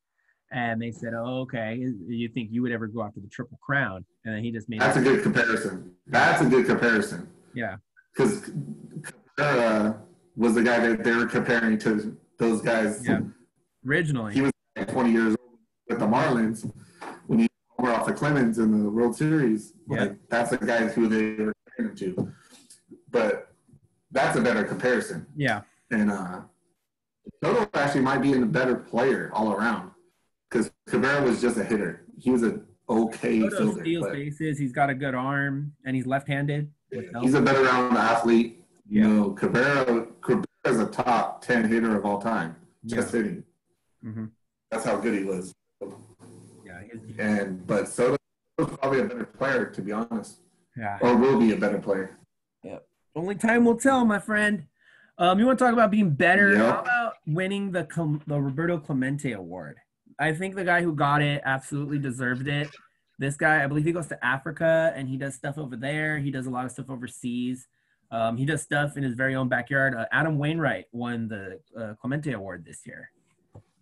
and they said, "Oh, okay. You think you would ever go after the Triple Crown?" And then he just made. That's a good comparison. That's a good comparison. Yeah, because was the guy that they were comparing to those guys. Yeah, originally he was 20 years old with the Marlins when he were off of Clemens in the World Series. Yeah. Like, that's the guy who they were comparing him to. But that's a better comparison. Yeah. And Soto actually might be a better player all around because Cabrera was just a hitter. He was an okay Soto fielder. Steals bases. He's got a good arm, and he's left-handed. He's a better round athlete. Cabrera is a top 10 hitter of all time. Just hitting. Mm-hmm. That's how good he was. Yeah. But Soto's probably a better player, to be honest. Yeah. Or will be a better player. Yeah. Only time will tell, my friend. You want to talk about being better? Yep. How about winning the Roberto Clemente Award? I think the guy who got it absolutely deserved it. This guy, I believe he goes to Africa, and he does stuff over there. He does a lot of stuff overseas. He does stuff in his very own backyard. Adam Wainwright won the Clemente Award this year.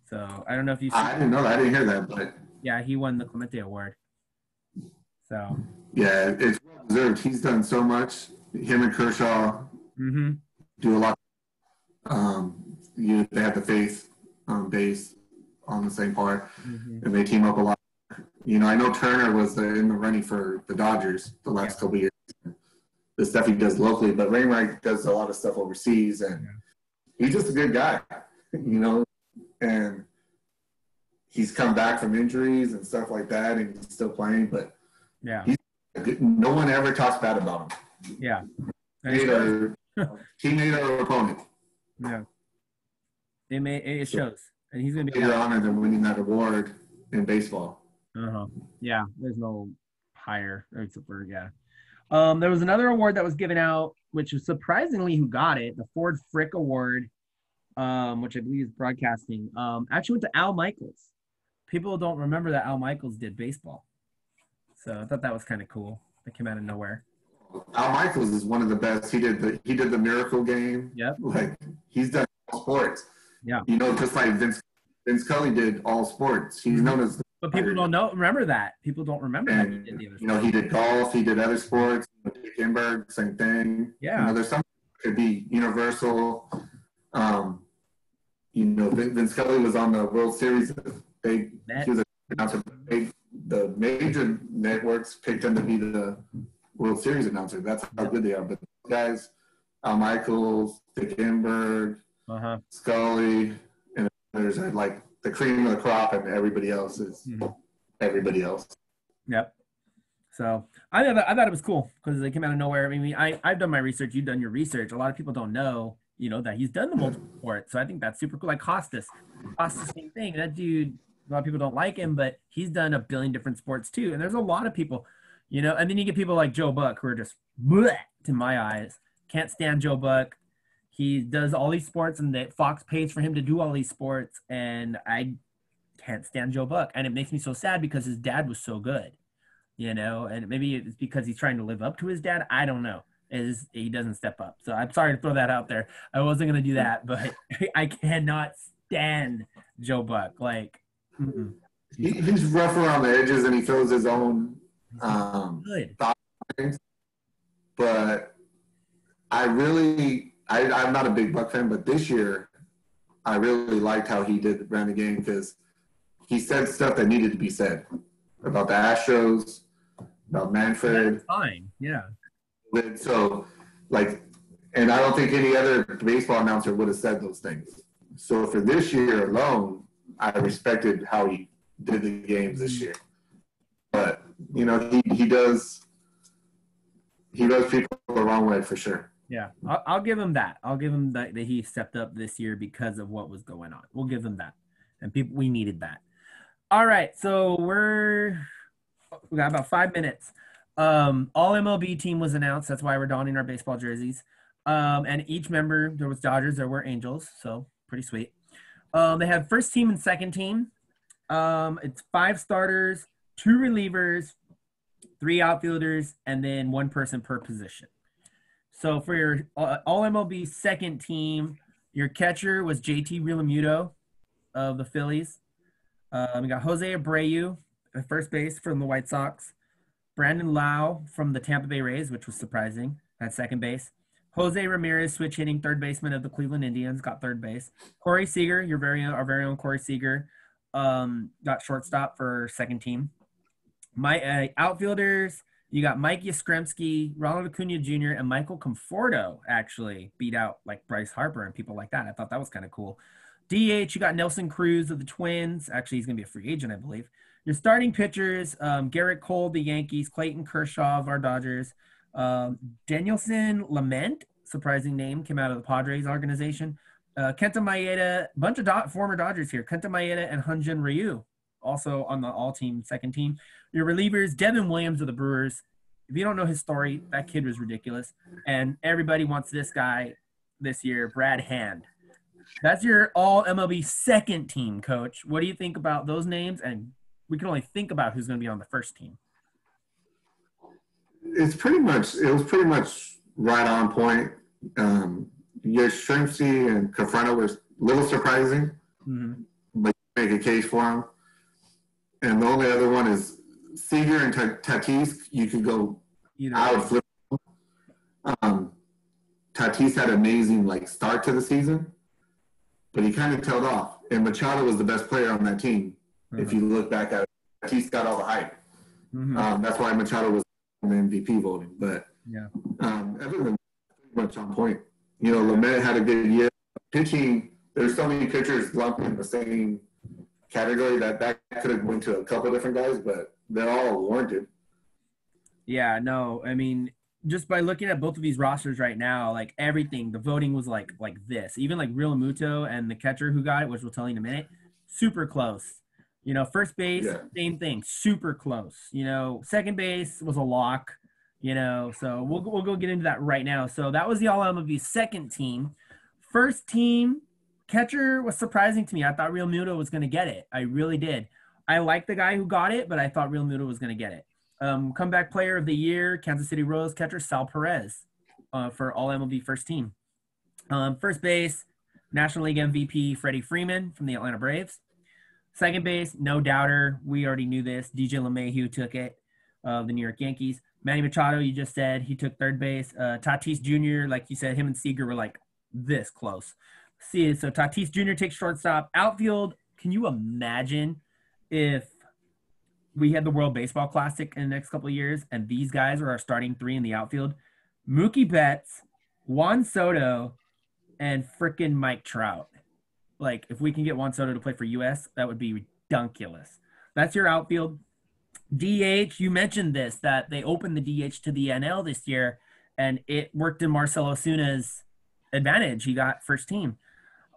So I don't know if you. I didn't know that. I didn't hear that, but yeah, he won the Clemente Award. So yeah, it's well deserved. He's done so much. Him and Kershaw do a lot. They have the faith base on the same part, and they team up a lot. I know Turner was in the running for the Dodgers the last couple of years. The stuff he does locally, but Wainwright does a lot of stuff overseas, and he's just a good guy, and he's come back from injuries and stuff like that, and he's still playing, but no one ever talks bad about him. Yeah. Teammate or opponent. Yeah. It shows. And he's going to be more honored than winning that award in baseball. Yeah, there's no higher. Except for, there was another award that was given out, which was surprisingly who got it, the Ford Frick Award, which I believe is broadcasting, actually went to Al Michaels. People don't remember that Al Michaels did baseball. So I thought that was kind of cool. That came out of nowhere. Al Michaels is one of the best. He did the Miracle Game. Yep. Like, he's done all sports. Yeah. Just like Vince Cully did all sports. He's known as but people don't remember that. People don't remember that he did the other sports. He did golf, he did other sports. Dick Enberg, same thing. Yeah. There's something that could be universal. Vince Cully was on the World Series. He was an announcer. The major networks picked him to be the World Series announcer. That's how good they are. But those guys, Al Michaels, Dick Enberg, Scully, and others are like the cream of the crop, and everybody else is everybody else. Yep. So I thought it was cool because they came out of nowhere. I mean, I've done my research. You've done your research. A lot of people don't know, that he's done the multiple sports. So I think that's super cool. Like Costas, same thing. That dude, a lot of people don't like him, but he's done a billion different sports too. And there's a lot of people, and then you get people like Joe Buck who are just bleh, to my eyes. Can't stand Joe Buck. He does all these sports, and that Fox pays for him to do all these sports, and I can't stand Joe Buck. And it makes me so sad because his dad was so good, and maybe it's because he's trying to live up to his dad. I don't know. He doesn't step up. So I'm sorry to throw that out there. I wasn't going to do that, but I cannot stand Joe Buck. Like, he's rough around the edges, and he throws his own things. But I'm not a big Buck fan, but this year I really liked how he ran the game because he said stuff that needed to be said about the Astros, about Manfred. That's fine, yeah. So, and I don't think any other baseball announcer would have said those things. So for this year alone, I respected how he did the games this year. But, he does people the wrong way for sure. Yeah, I'll give him that. I'll give him that he stepped up this year because of what was going on. We'll give him that. And we needed that. All right, so we got about 5 minutes. All MLB team was announced. That's why we're donning our baseball jerseys. And each member, there was Dodgers, there were Angels, so pretty sweet. They had first team and second team. It's 5 starters, 2 relievers, 3 outfielders, and then 1 person per position. So for your all MLB second team, your catcher was JT Realmuto of the Phillies. We got Jose Abreu at first base from the White Sox. Brandon Lau from the Tampa Bay Rays, which was surprising, at second base. Jose Ramirez, switch hitting third baseman of the Cleveland Indians, got third base. Corey Seager, our very own Corey Seager, got shortstop for second team. My outfielders, you got Mike Yastrzemski, Ronald Acuna Jr., and Michael Conforto actually beat out like Bryce Harper and people like that. I thought that was kind of cool. DH, you got Nelson Cruz of the Twins. Actually, he's going to be a free agent, I believe. Your starting pitchers, Garrett Cole, the Yankees, Clayton Kershaw of our Dodgers, Danielson Lament, surprising name, came out of the Padres organization. Kenta Maeda, bunch of former Dodgers here. Kenta Maeda and Hyunjin Ryu, also on the all-team second team. Your relievers, Devin Williams of the Brewers. If you don't know his story, that kid was ridiculous. And everybody wants this guy this year, Brad Hand. That's your all MLB second team, Coach. What do you think about those names? And we can only think about who's going to be on the first team. It was pretty much right on point. Yastrzemski and Conforto were a little surprising, but you make a case for them. And the only other one is Seager and Tatis. You could go out flip. Tatis had an amazing start to the season, but he kind of tailed off. And Machado was the best player on that team. If you look back at it, Tatis got all the hype. That's why Machado was in the MVP voting. But everything pretty much on point. Lamet had a good year. Pitching, there's so many pitchers lumped in the same category that could have went to a couple different guys, but they're all warranted. Yeah, no, I mean, just by looking at both of these rosters right now, everything, the voting was like this. Even Real Muto and the catcher who got it, which we'll tell you in a minute, super close. First base, same thing, super close. Second base was a lock. So we'll go get into that right now. So that was the all MLB second team. First team, catcher was surprising to me. I thought Real Muto was going to get it. I really did. I like the guy who got it, but I thought Real Muto was going to get it. Comeback player of the year, Kansas City Royals catcher Sal Perez for all MLB first team. First base, National League MVP Freddie Freeman from the Atlanta Braves. Second base, no doubter. We already knew this. DJ LeMahieu took it, the New York Yankees. Manny Machado, you just said, he took third base. Tatis Jr., like you said, him and Seager were this close. So Tatis Jr. takes shortstop. Outfield, can you imagine if we had the World Baseball Classic in the next couple of years and these guys were our starting 3 in the outfield? Mookie Betts, Juan Soto, and frickin' Mike Trout. If we can get Juan Soto to play for U.S., that would be ridiculous. That's your outfield. DH, you mentioned this, that they opened the DH to the NL this year, and it worked in Marcell Osuna's advantage. He got first team.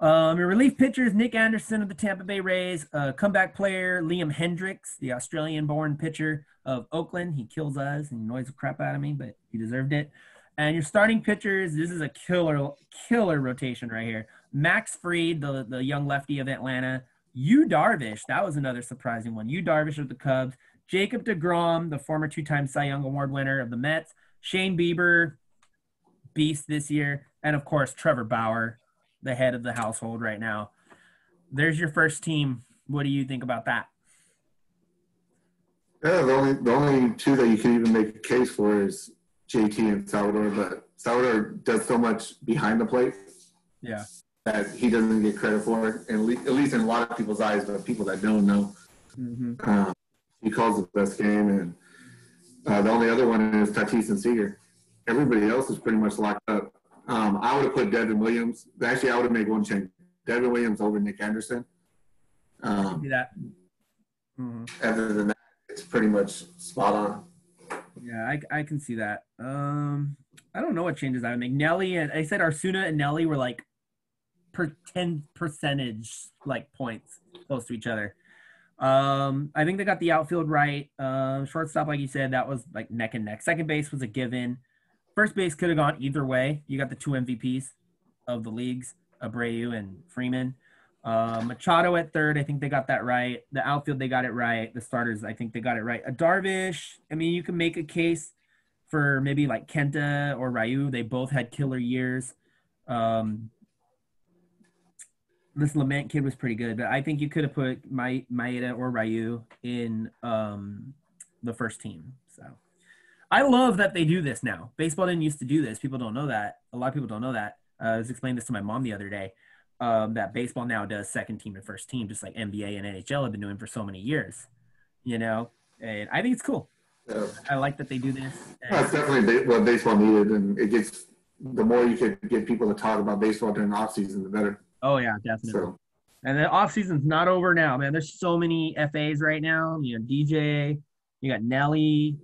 Your relief pitchers, Nick Anderson of the Tampa Bay Rays. Comeback player, Liam Hendricks, the Australian-born pitcher of Oakland. He kills us and annoys the crap out of me, but he deserved it. And your starting pitchers, this is a killer rotation right here. Max Fried, the young lefty of Atlanta. Yu Darvish, that was another surprising one. Yu Darvish of the Cubs. Jacob deGrom, the former 2-time Cy Young Award winner of the Mets. Shane Bieber, beast this year. And, of course, Trevor Bauer, the head of the household right now. There's your first team. What do you think about that? Yeah, the only 2 that you can even make a case for is JT and Salvador, but Salvador does so much behind the plate that he doesn't get credit for, and at least in a lot of people's eyes, but people that don't know. He calls the best game, and the only other one is Tatis and Seager. Everybody else is pretty much locked up. I would have put Devin Williams. Actually, I would have made one change. Devin Williams over Nick Anderson. See that. Other than that, it's pretty much spot on. Yeah, I can see that. I don't know what changes I would make. Nelly and I said Arsuna and Nelly were 10 percentage points close to each other. I think they got the outfield right. Shortstop, like you said, that was neck and neck. Second base was a given. First base could have gone either way. You got the 2 MVPs of the leagues, Abreu and Freeman. Machado at third, I think they got that right. The outfield, they got it right. The starters, I think they got it right. Darvish, I mean, you can make a case for maybe like Kenta or Ryu. They both had killer years. This Lament kid was pretty good, but I think you could have put Maeda or Ryu in the first team. So I love that they do this now. Baseball didn't used to do this. People don't know that. A lot of people don't know that. I was explaining this to my mom the other day. That baseball now does second team and first team, just like NBA and NHL have been doing for so many years, and I think it's cool. Yeah. I like that they do this. That's definitely what baseball needed, and it gets the more you could get people to talk about baseball during the off season, the better. Oh yeah, definitely. So. And the off season's not over now, man. There's so many FAs right now. DJ, you got Nelly,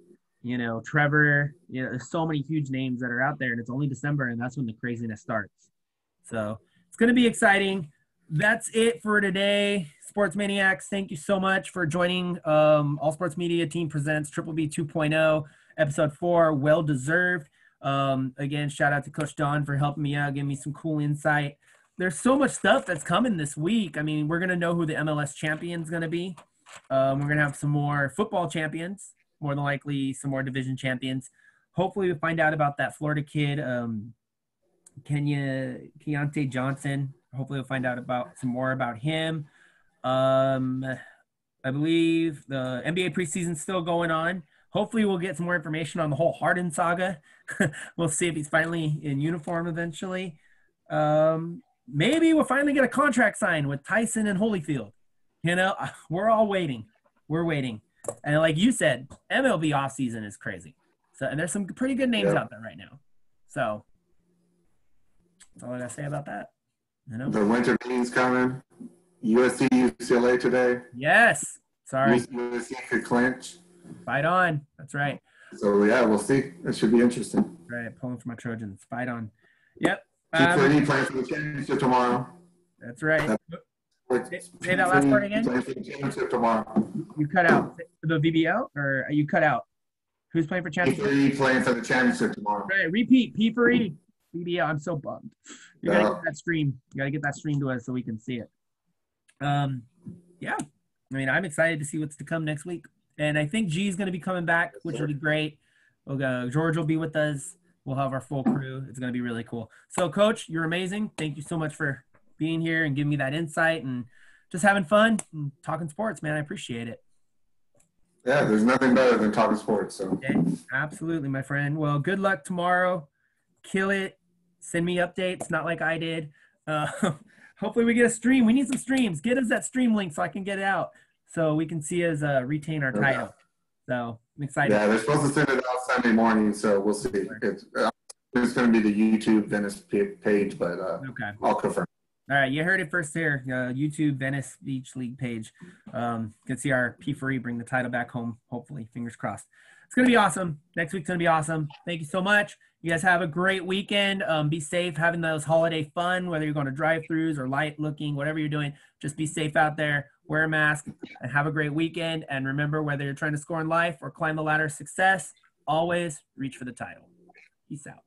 Trevor. There's so many huge names that are out there, and it's only December, and that's when the craziness starts. So it's going to be exciting. That's it for today. Sports Maniacs, thank you so much for joining All Sports Media Team Presents Triple B 2.0, Episode 4, well deserved. Again, shout out to Coach Don for helping me out, giving me some cool insight. There's so much stuff that's coming this week. I mean, we're going to know who the MLS champion's going to be. We're going to have some more football champions, more than likely some more division champions. Hopefully we'll find out about that Florida kid, Keontae Johnson. Hopefully we'll find out some more about him. I believe the NBA preseason's still going on. Hopefully we'll get some more information on the whole Harden saga. We'll see if he's finally in uniform eventually. Maybe we'll finally get a contract signed with TYSON and Holyfield. We're all waiting. We're waiting. And like you said, MLB offseason is crazy. So, and there's some pretty good names out there right now. So that's all I got to say about that. The winter meeting's coming. USC, UCLA today. Yes. Sorry. USC could clinch. Fight on. That's right. So, yeah, we'll see. It should be interesting. Right. Pulling for my Trojans. Fight on. Yep. Playing for the championship tomorrow. That's right. Say that last part again. Playing for the championship tomorrow. You cut out the VBL, or you cut out? Who's playing for championship? P4E playing for the championship tomorrow. Right. Repeat. P4E. VBL. I'm so bummed. You gotta get that stream. You gotta get that stream to us so we can see it. Yeah. I mean, I'm excited to see what's to come next week, and I think G is going to be coming back, which will be great. George will be with us. We'll have our full crew. It's going to be really cool. So, Coach, you're amazing. Thank you so much for being here and giving me that insight and just having fun and talking sports, man. I appreciate it. Yeah, there's nothing better than talking sports. So. Okay. Absolutely, my friend. Well, good luck tomorrow. Kill it. Send me updates, not like I did. Hopefully we get a stream. We need some streams. Get us that stream link so I can get it out so we can see us retain our title. So I'm excited. Yeah, they're supposed to send it out Sunday morning, so we'll see. It's going to be the YouTube Venice page, but okay. I'll confirm. All right, you heard it first here. YouTube Venice Beach League page. You can see our P4E bring the title back home, hopefully. Fingers crossed. It's going to be awesome. Next week's going to be awesome. Thank you so much. You guys have a great weekend. Be safe, having those holiday fun, whether you're going to drive-thrus or light looking, whatever you're doing. Just be safe out there. Wear a mask and have a great weekend. And remember, whether you're trying to score in life or climb the ladder of success, always reach for the title. Peace out.